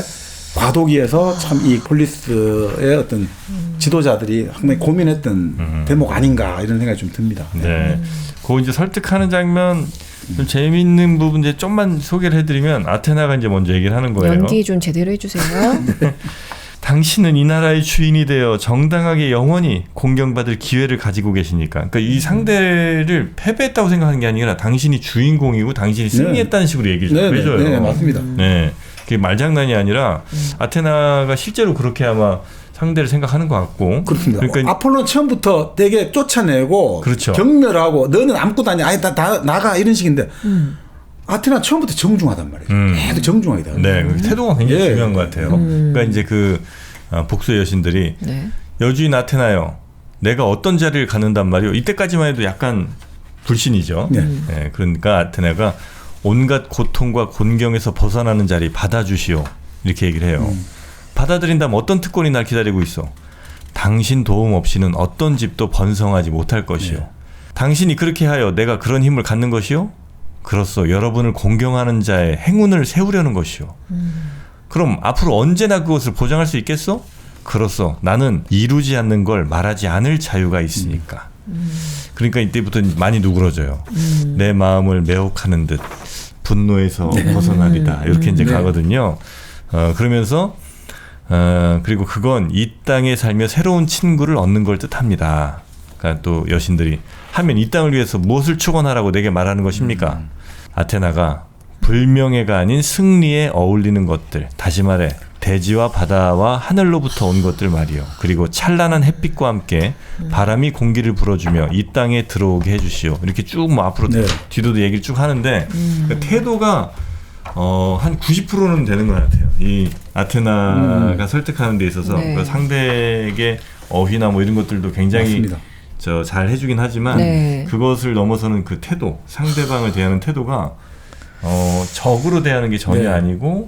과도기에서 참 이 폴리스의 어떤 지도자들이 상당히 고민했던 대목 아닌가 이런 생각이 좀 듭니다. 네. 그 이제 설득하는 장면 좀 재미있는 부분 이제 좀만 소개를 해드리면 아테나가 이제 먼저 얘기를 하는 거예요. 연기 좀 제대로 해주세요. 당신은 이 나라의 주인이 되어 정당하게 영원히 공경받을 기회를 가지고 계시니까. 그러니까 이 상대를 패배했다고 생각하는 게 아니라 당신이 주인공이고 당신이 승리했다는 식으로 얘기를 해줘요. 네, 맞습니다. 네, 그게 말장난이 아니라 아테나가 실제로 그렇게 아마 상대를 생각하는 것 같고. 그렇습니다. 그러니까 아폴로는 처음부터 되게 쫓아내고 그렇죠. 경멸하고 너는 아무것도 아니야. 아니, 다 나가 이런 식인데 아테나 처음부터 정중하단 말이에요. 계속 정중하게 네, 그 태도가 굉장히 예. 중요한 것 같아요. 그러니까 이제 그 복수의 여신들이 네. 여주인 아테나요, 내가 어떤 자리를 갖는단 말이요. 이때까지만 해도 약간 불신이죠. 네. 네, 그러니까 아테나가 온갖 고통과 곤경에서 벗어나는 자리 받아주시오 이렇게 얘기를 해요. 받아들인다면 어떤 특권이 날 기다리고 있어? 당신 도움 없이는 어떤 집도 번성하지 못할 것이요. 네. 당신이 그렇게 하여 내가 그런 힘을 갖는 것이요? 그렇소. 여러분을 공경하는 자의 행운을 세우려는 것이요. 그럼 앞으로 언제나 그것을 보장할 수 있겠소? 그렇소. 나는 이루지 않는 걸 말하지 않을 자유가 있으니까. 그러니까 이때부터 많이 누그러져요. 내 마음을 매혹하는 듯 분노에서 벗어나리다. 이렇게 이제 가거든요. 그러면서 그리고 그건 이 땅에 살며 새로운 친구를 얻는 걸 뜻합니다. 그러니까 또 여신들이 하면 이 땅을 위해서 무엇을 축원하라고 내게 말하는 것입니까? 아테나가 불명예가 아닌 승리에 어울리는 것들, 다시 말해 대지와 바다와 하늘로부터 온 것들 말이요. 그리고 찬란한 햇빛과 함께 바람이 공기를 불어주며 이 땅에 들어오게 해주시오. 이렇게 쭉 뭐 앞으로 네. 뒤로도 얘기를 쭉 하는데 그러니까 태도가 한 90%는 되는 것 같아요. 이 아테나가 설득하는 데 있어서 네. 그 상대에게 어휘나 뭐 이런 것들도 굉장히 맞습니다. 잘 해주긴 하지만 네. 그것을 넘어서는 그 태도, 상대방을 대하는 태도가 적으로 대하는 게 전혀 네. 아니고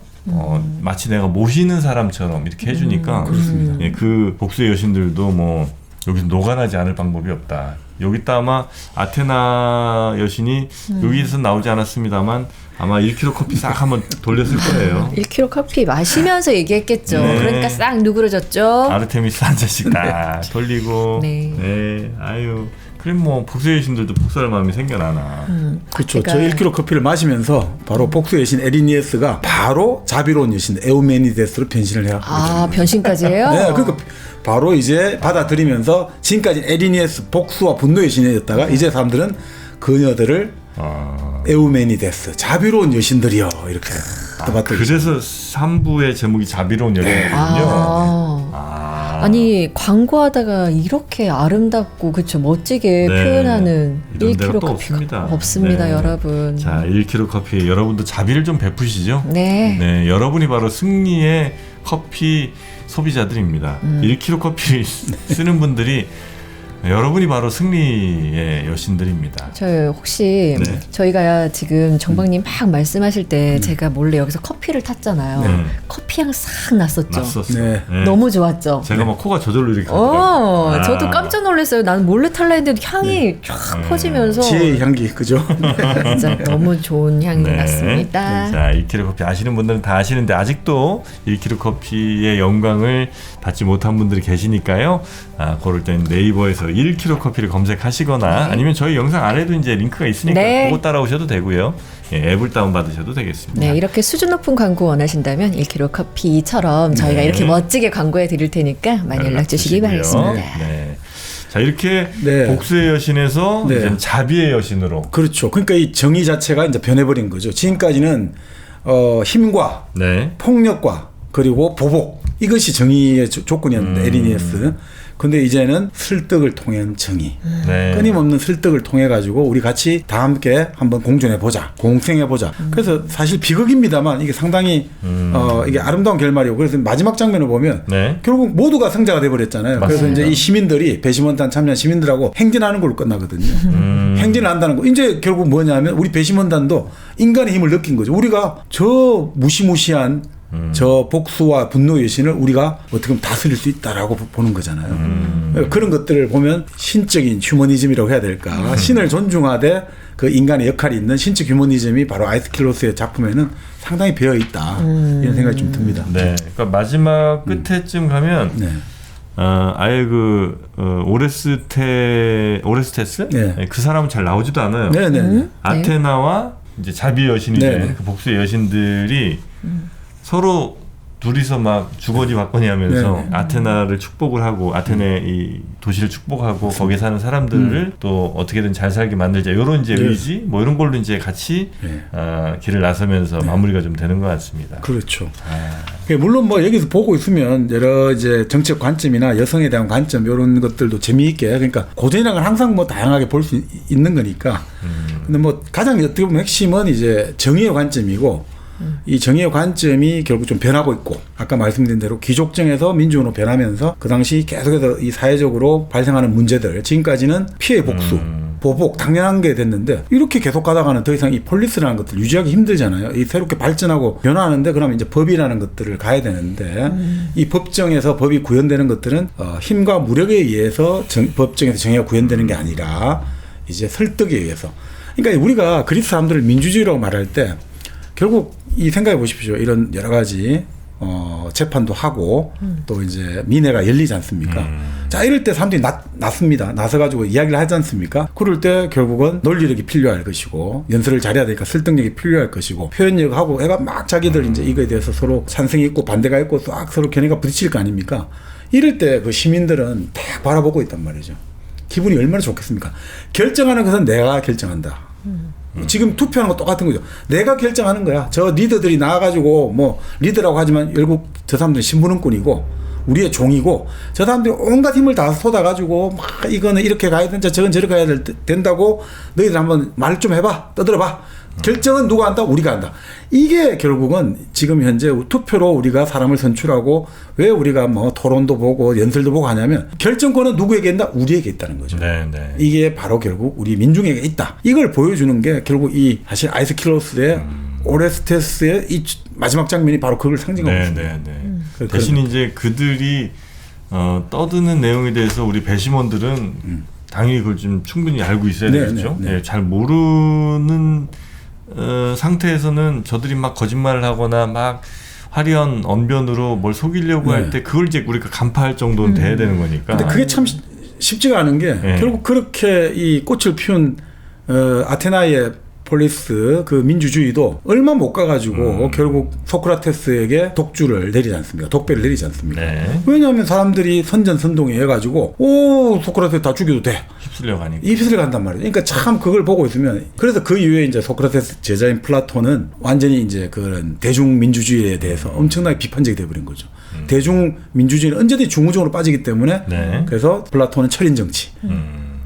마치 내가 모시는 사람처럼 이렇게 해주니까 그렇습니다. 예, 그 복수의 여신들도 뭐 여기서 녹아나지 않을 방법이 없다. 여기다 아마 아테나 여신이 여기서 나오지 않았습니다만 아마 1kg 커피 싹 한번 돌렸을 거예요. 1kg 커피 마시면서 얘기했겠죠. 네. 그러니까 싹 누그러졌죠. 아르테미스 한 잔씩 딱 돌리고. 네. 네. 아유. 그럼 뭐 복수의 여신들도 복수할 마음이 생겨나나. 그렇죠. 그러니까. 저 1kg 커피를 마시면서 바로 복수의 여신 에리니에스가 바로 자비로운 여신 에우메니데스로 변신을 해요. 아, 변신까지 해요? 네, 그러니까 바로 이제 받아들이면서 지금까지 에리니에스 복수와 분노의 여신이었다가 이제 사람들은 그녀들을 에우메니데스 자비로운 여신들이요 이렇게 받아들이죠. 그래서 3부의 제목이 자비로운 여신이거든요. 아니 광고하다가 이렇게 아름답고 그쵸 멋지게 네. 표현하는 이런 데가 1kg 또 커피가 없습니다. 없습니다, 네. 여러분. 자, 1kg 커피 여러분도 자비를 좀 베푸시죠. 네. 네, 여러분이 바로 승리의 커피 소비자들입니다. 1kg 커피를 쓰는 분들이 여러분이 바로 승리의 여신들입니다. 저 혹시 네. 저희가 지금 정박님 막 말씀하실 때 제가 몰래 여기서 커피를 탔잖아요. 네. 커피 향 싹 났었죠. 났었어. 네. 네. 너무 좋았죠. 제가 막 코가 저절로 이렇게 가더라고요. 저도 깜짝 놀랐어요. 나는 몰래 탈라 했는데 향이 쫙 퍼지면서 지혜의 향기 그죠? 진짜 너무 좋은 향이 네. 났습니다. 자, 1kg 커피 아시는 분들은 다 아시는데 아직도 1kg 커피의 영광을 받지 못한 분들이 계시니까요. 그럴 땐 네이버에서 1kg 커피를 검색하시거나 아니면 저희 영상 아래도 이제 링크가 있으니까 네. 그거 따라오셔도 되고요. 예, 앱을 다운받으셔도 되겠습니다. 네, 이렇게 수준 높은 광고 원하신다면 1kg 커피처럼 저희가 네. 이렇게 멋지게 광고해 드릴 테니까 많이 연락 주시기 주시고요. 바라겠습니다. 네. 자, 이렇게 네. 복수의 여신에서 네. 이제 자비의 여신으로. 그렇죠. 그러니까 이 정의 자체가 이제 변해버린 거죠. 지금까지는 힘과 네. 폭력과 그리고 보복 이것이 정의의 조건이었는데 에리니에스. 근데 이제는 설득을 통한 정의. 네. 끊임없는 설득을 통해 가지고 우리 같이 다 함께 한번 공존해 보자, 공생해 보자. 그래서 사실 비극입니다만 이게 상당히 이게 아름다운 결말이고 그래서 마지막 장면을 보면 네. 결국 모두가 승자가 돼 버렸잖아요. 그래서 맞습니다. 이제 이 시민들이 배심원단 참여한 시민들하고 행진하는 걸로 끝나거든요. 행진을 한다는 거. 이제 결국 뭐냐면 우리 배심원단도 인간의 힘을 느낀 거죠. 우리가 저 무시무시한 저 복수와 분노의 여신을 우리가 어떻게 보면 다스릴 수 있다라고 보는 거잖아요. 그런 것들을 보면 신적인 휴머니즘이라고 해야 될까. 신을 존중하되 그 인간의 역할이 있는 신적 휴머니즘이 바로 아이스킬로스의 작품에는 상당히 배어 있다. 이런 생각이 좀 듭니다. 네. 그러니까 마지막 끝에쯤 가면 네. 아예 오레스테스? 네. 그 사람은 잘 나오지도 않아요. 네네. 아테나와 이제 자비 여신이 네. 된 그 복수의 여신들이 서로 둘이서 막 주거니 받거니 하면서 네. 아테나를 축복을 하고 아테네의 이 도시를 축복하고 거기에 사는 사람들을 또 어떻게든 잘 살게 만들자 이런 이제 네. 의지 뭐 이런 걸로 이제 같이 네. 길을 나서면서 마무리가 좀 되는 것 같습니다. 그렇죠. 물론 뭐 여기서 보고 있으면 여러 이제 정책 관점이나 여성에 대한 관점 이런 것들도 재미있게 그러니까 고전이라는 건 항상 뭐 다양하게 볼 수 있는 거니까. 근데 뭐 가장 어떻게 보면 핵심은 이제 정의의 관점이고 이 정의의 관점이 결국 좀 변하고 있고 아까 말씀드린 대로 귀족정에서 민주주의로 변하면서 그 당시 계속해서 이 사회적으로 발생하는 문제들 지금까지는 피해 복수 보복 당연한 게 됐는데 이렇게 계속 가다가는 더 이상 이 폴리스라는 것들 유지하기 힘들잖아요. 이 새롭게 발전하고 변화하는데 그러면 이제 법이라는 것들을 가야 되는데 이 법정에서 법이 구현되는 것들은 힘과 무력에 의해서 법정에서 정의가 구현되는 게 아니라 이제 설득에 의해서 그러니까 우리가 그리스 사람들을 민주주의라고 말할 때 결국 이 생각해 보십시오. 이런 여러 가지 재판도 하고 또 이제 민회가 열리지 않습니까? 자 이럴 때 사람들이 났습니다. 나서가지고 이야기를 하지 않습니까? 그럴 때 결국은 논리력이 필요할 것이고 연설을 잘해야 되니까 설득력이 필요할 것이고 표현력하고 애가 막 자기들 이제 이거에 대해서 서로 찬성이 있고 반대가 있고 싹 서로 견해가 부딪힐 거 아닙니까? 이럴 때 그 시민들은 다 바라보고 있단 말이죠. 기분이 얼마나 좋겠습니까? 결정하는 것은 내가 결정한다. 지금 투표하는 거 똑같은 거죠. 내가 결정하는 거야. 저 리더들이 나와가지고 뭐 리더라고 하지만 결국 저 사람들은 신분은꾼이고 우리의 종이고 저 사람들이 온갖 힘을 다 쏟아가지고 막 이거는 이렇게 가야 된다 저건 저렇게 가야 된다고 너희들 한번 말 좀 해봐 떠들어봐. 결정은 누가 한다? 우리가 한다. 이게 결국은 지금 현재 투표로 우리가 사람을 선출하고 왜 우리가 뭐 토론도 보고 연설도 보고 하냐면 결정권은 누구에게 있다? 우리에게 있다는 거죠. 네, 네. 이게 바로 결국 우리 민중에게 있다. 이걸 보여주는 게 결국 이 사실 아이스킬로스의 오레스테스의 이 마지막 장면이 바로 그걸 상징하고 있습니다. 네, 네, 네. 대신 이제 그들이 떠드는 내용에 대해서 우리 배심원들은 당연히 그걸 좀 충분히 알고 있어야 되겠죠. 네, 네. 네, 잘 모르는 상태에서는 저들이 막 거짓말을 하거나 막 화려한 언변으로 뭘 속이려고 할 때 그걸 이제 우리가 간파할 정도는 돼야 되는 거니까. 근데 그게 참 쉽지가 않은 게 결국 그렇게 이 꽃을 피운 아테나의 폴리스 그 민주주의도 얼마 못 가가지고 결국 소크라테스에게 독주를 내리지 않습니까? 독배를 내리지 않습니까? 네. 왜냐하면 사람들이 선전선동에 해가지고 오 소크라테스 다 죽여도 돼. 휩쓸려 가니까. 휩쓸려 간단 말이에요. 그러니까 참 그걸 보고 있으면 그래서 그 이후에 이제 소크라테스 제자인 플라톤은 완전히 이제 그런 대중민주주의에 대해서 엄청나게 비판적이 돼버린 거죠. 대중민주주의는 언제든지 중우정으로 빠지기 때문에 그래서 플라톤은 철인 정치.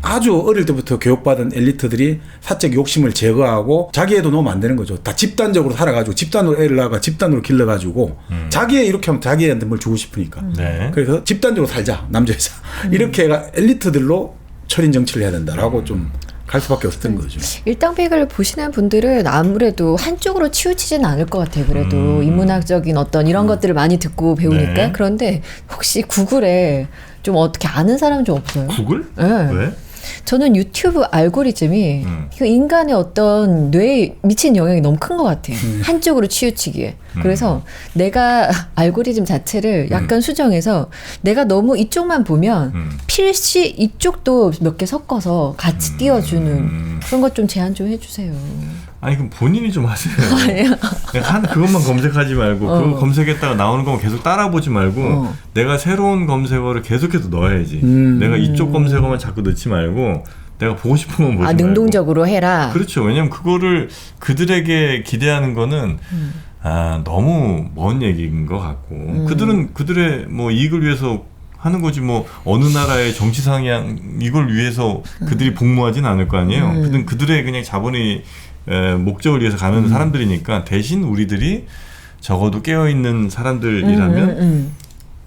아주 어릴 때부터 교육받은 엘리트들이 사적 욕심을 제거하고 자기 애도 놓으면 안 되는 거죠. 다 집단적으로 살아가지고 집단으로 애를 낳아가 집단으로 길러가지고 자기 애 이렇게 하면 자기 애한테 뭘 주고 싶으니까. 그래서 집단적으로 살자 남자 여자 이렇게 해가 엘리트들로 철인 정치를 해야 된다라고 좀 갈 수밖에 없었던 거죠. 일당백을 보시는 분들은 아무래도 한쪽으로 치우치지는 않을 것 같아요. 그래도 인문학적인 어떤 이런 것들을 많이 듣고 배우니까. 네. 그런데 혹시 구글에 좀 어떻게 아는 사람 좀 없어요? 구글? 네. 왜? 저는 유튜브 알고리즘이 그 인간의 어떤 뇌에 미친 영향이 너무 큰 것 같아요. 한쪽으로 치우치기에. 그래서 내가 알고리즘 자체를 약간 수정해서 내가 너무 이쪽만 보면 필시 이쪽도 몇 개 섞어서 같이 띄워주는 그런 것 좀 제한 좀 해주세요. 아니 그럼 본인이 좀 하세요. 아니야. 그냥 그것만 검색하지 말고 그거 검색했다가 나오는 거만 계속 따라보지 말고 내가 새로운 검색어를 계속해서 넣어야지. 내가 이쪽 검색어만 자꾸 넣지 말고 내가 보고 싶은 건 보지 말고. 능동적으로 해라. 그렇죠. 왜냐면 그거를 그들에게 기대하는 거는 너무 먼 얘기인 것 같고 그들은 그들의 뭐 이익을 위해서 하는 거지 뭐 어느 나라의 정치 상향 이걸 위해서 그들이 복무하진 않을 거 아니에요. 그들의 그냥 자본의 목적을 위해서 가는 사람들이니까 대신 우리들이 적어도 깨어있는 사람들이라면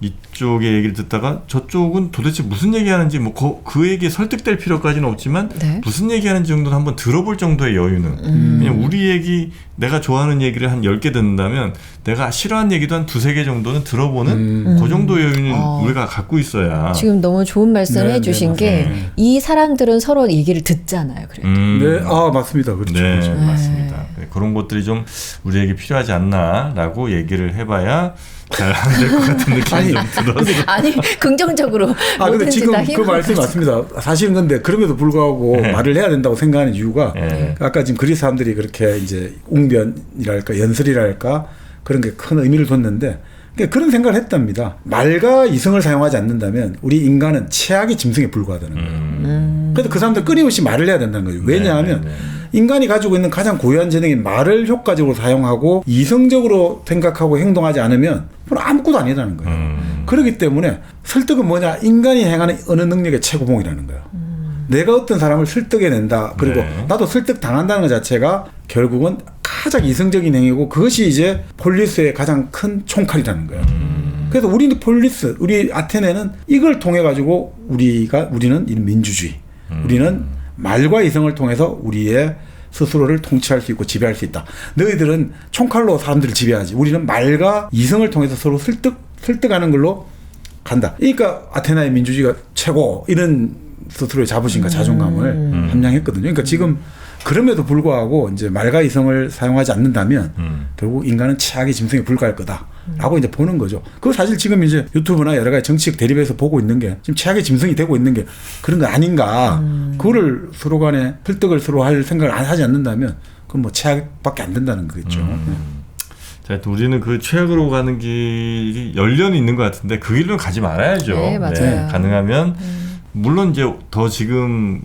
이쪽의 얘기를 듣다가 저쪽은 도대체 무슨 얘기하는지 뭐 그에게 설득될 필요까지는 없지만 네. 무슨 얘기하는지 정도는 한번 들어볼 정도의 여유는 왜냐면 우리 얘기 내가 좋아하는 얘기를 한 10개 듣는다면 내가 싫어하는 얘기도 한 2-3개 정도는 들어보는 그 정도 여유는 우리가 갖고 있어야 지금 너무 좋은 말씀을 네, 해주신 네, 게 이 사람들은 서로 얘기를 듣잖아요. 그래도. 네, 아 맞습니다. 그렇죠. 네, 그렇죠. 맞습니다. 그런 것들이 좀 우리에게 필요하지 않나라고 얘기를 해봐야 잘 안 될 것 같은 느낌이 좀 들어서. 아니 긍정적으로 근데 뭐든지 지금 다 그 희망을 말씀이 맞습니다. 사실은 근데 그럼에도 불구하고 말을 해야 된다고 생각하는 이유가 아까 지금 그리스 사람들이 그렇게 이제 웅변이랄까 연설이랄까 그런 게 큰 의미를 뒀는데 그러니까 그런 생각을 했답니다. 말과 이성을 사용하지 않는다면 우리 인간은 최악의 짐승에 불과하다는 거예요. 그래서 그 사람들 끊임없이 말을 해야 된다는 거죠. 왜냐하면 인간이 가지고 있는 가장 고유한 재능인 말을 효과적으로 사용하고 이성적으로 생각하고 행동하지 않으면 그건 아무것도 아니라는 거예요. 그렇기 때문에 설득은 뭐냐? 인간이 행하는 어느 능력의 최고봉이라는 거예요. 내가 어떤 사람을 설득해낸다. 그리고 나도 설득 당한다는 것 자체가 결국은 가장 이성적인 행위고 그것이 이제 폴리스의 가장 큰 총칼이라는 거예요. 그래서 우리는 폴리스, 우리 아테네는 이걸 통해 가지고 우리는 이 민주주의, 우리는 말과 이성을 통해서 우리의 스스로를 통치할 수 있고 지배할 수 있다. 너희들은 총칼로 사람들을 지배하지. 우리는 말과 이성을 통해서 서로 설득하는 걸로 간다. 그러니까 아테나의 민주주의가 최고 이런 스스로의 자부심과 자존감을 함양했거든요. 그러니까 지금 그럼에도 불구하고 이제 말과 이성을 사용하지 않는다면 결국 인간은 최악의 짐승에 불과할 거다라고 이제 보는 거죠. 그거 사실 지금 이제 유튜브나 여러 가지 정치적 대립에서 보고 있는 게 지금 최악의 짐승이 되고 있는 게 그런 거 아닌가. 그거를 서로 간에 설득을 서로 할 생각을 안 하지 않는다면 그건 뭐 최악밖에 안 된다는 거겠죠. 자, 우리는 그 최악으로 가는 길이 열려는 있는 것 같은데 그 길로 가지 말아야죠. 네, 맞아요. 가능하면 물론 이제 더 지금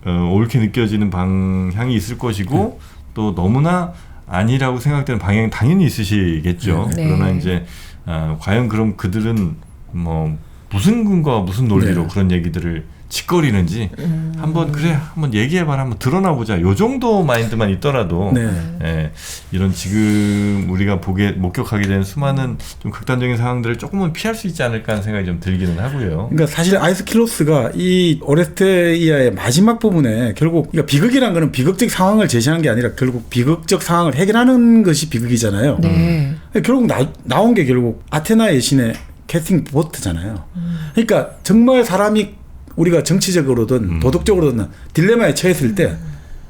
옳게 느껴지는 방향이 있을 것이고 또 너무나 아니라고 생각되는 방향이 당연히 있으시겠죠. 네. 그러나 이제 과연 그럼 그들은 뭐 무슨 근거와 무슨 논리로 그런 얘기들을 짓거리는지 한번 얘기해봐라, 한번 드러나보자. 요 정도 마인드만 있더라도 이런 지금 우리가 목격하게 된 수많은 좀 극단적인 상황들을 조금은 피할 수 있지 않을까 하는 생각이 좀 들기는 하고요. 그러니까 사실 아이스킬로스가 이 오레스테이아의 마지막 부분에 결국 그러니까 비극이란 거는 비극적 상황을 제시하는 게 아니라 결국 비극적 상황을 해결하는 것이 비극이잖아요. 네. 결국 나온 게 결국 아테나의 신의 캐스팅 보트잖아요. 그러니까 정말 사람이 우리가 정치적으로든 도덕적으로든 딜레마에 처했을 때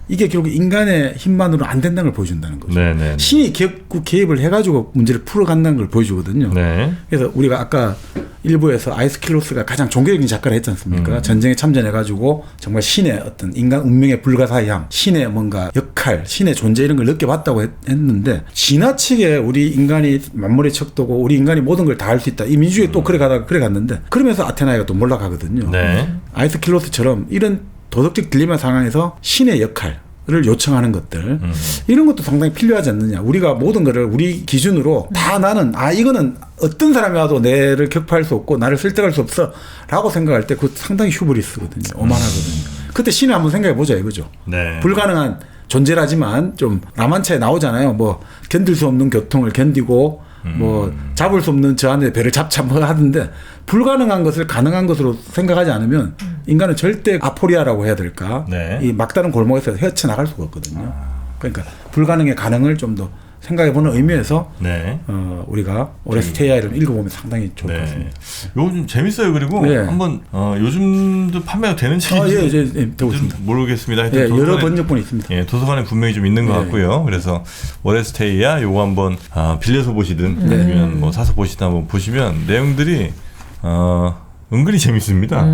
이게 결국 인간의 힘만으로 안 된다는 걸 보여준다는 거죠. 네네. 신이 개입을 해가지고 문제를 풀어간다는 걸 보여주거든요. 네. 그래서 우리가 아까 일부에서 아이스킬로스가 가장 종교적인 작가를 했지 않습니까? 전쟁에 참전해가지고 정말 신의 어떤 인간 운명의 불가사의함, 신의 뭔가 역할, 신의 존재 이런 걸 느껴봤다고 했는데 지나치게 우리 인간이 만물의 척도고 우리 인간이 모든 걸 다 할 수 있다. 이 민주주의 또 그래 가다가 그래 갔는데 그러면서 아테나이가 또 몰락하거든요. 네. 아이스킬로스처럼 이런 도덕적 딜레마 상황에서 신의 역할을 요청하는 것들 이런 것도 상당히 필요하지 않느냐. 우리가 모든 거를 우리 기준으로 다 나는 이거는 어떤 사람이 와도 내를 격파할 수 없고 나를 설득할 수 없어 라고 생각할 때 그거 상당히 휴브리스거든요. 오만하거든요. 그때 신을 한번 생각해 보자 이거죠. 네. 불가능한 존재라지만 좀 라만차에 나오잖아요. 뭐 견딜 수 없는 교통을 견디고 뭐 잡을 수 없는 저 안에 배를 잡자 뭐 하던데 불가능한 것을 가능한 것으로 생각하지 않으면 인간은 절대 아포리아라고 해야 될까? 이 막다른 골목에서 헤쳐나갈 수가 없거든요. 그러니까 불가능의 가능을 좀 더 생각해보는 의미에서 우리가 오레스테이아를 읽어보면 상당히 좋을 것 같습니다. 이거 좀 재밌어요. 그리고 한번 요즘도 판매가 되는 책인지 되고 있습니다. 모르겠습니다. 여러 번역본이 있습니다. 도서관에 분명히 좀 있는 것 같고요. 그래서 오레스테이아 요거 한번 빌려서 보시든 아니면 뭐 사서 보시든 한번 보시면 내용들이 은근히 재밌습니다.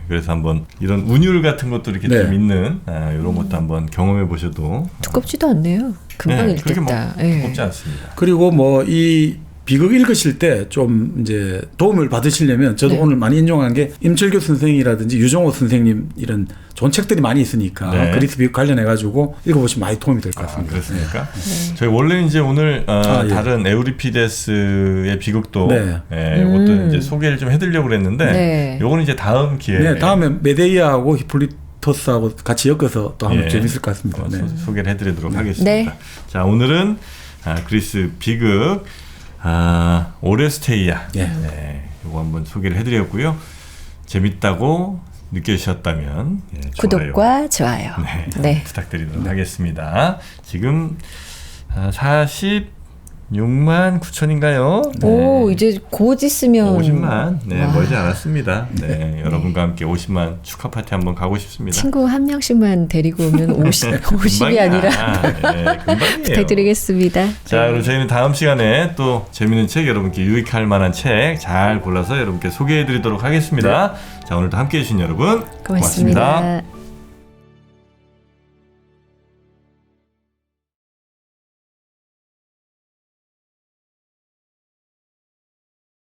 그래서 한번 이런 운율 같은 것도 이렇게 좀 있는 이런 것도 한번 경험해 보셔도 두껍지도 않네요. 금방 읽겠다. 그렇게 두껍지 않습니다. 그리고 뭐 이 비극 읽으실 때 좀 이제 도움을 받으시려면 저도 오늘 많이 인용한 게 임철교 선생이라든지 유정호 선생님 이런 좋은 책들이 많이 있으니까 그리스 비극 관련해 가지고 읽어보시면 많이 도움이 될 것 같습니다. 그렇습니까? 저희 원래 이제 오늘 다른 에우리피데스의 비극도 이것도 이제 소개를 좀 해드리려고 그랬는데 요거는 이제 다음 기회에 다음에 메데이아하고 히폴리토스하고 같이 엮어서 또 하면 재밌을 것 같습니다. 소개를 해드리도록 하겠습니다. 자, 오늘은 그리스 비극 오레스테이아. 예. 네, 이거 한번 소개를 해드렸고요. 재밌다고 느껴지셨다면 좋아요. 구독과 좋아요. 네, 네. 부탁드리도록 하겠습니다. 지금 46만 9천인가요? 오, 이제 곧 있으면 50만. 네, 와. 멀지 않았습니다. 네, 여러분과 함께 50만 축하 파티 한번 가고 싶습니다. 친구 한 명씩만 데리고 오면 50이 아니라 네, 금방이에요. 부탁드리겠습니다. 자, 그럼 저희는 다음 시간에 또 재밌는 책, 여러분께 유익할 만한 책 잘 골라서 여러분께 소개해드리도록 하겠습니다. 자, 오늘도 함께해 주신 여러분 고맙습니다.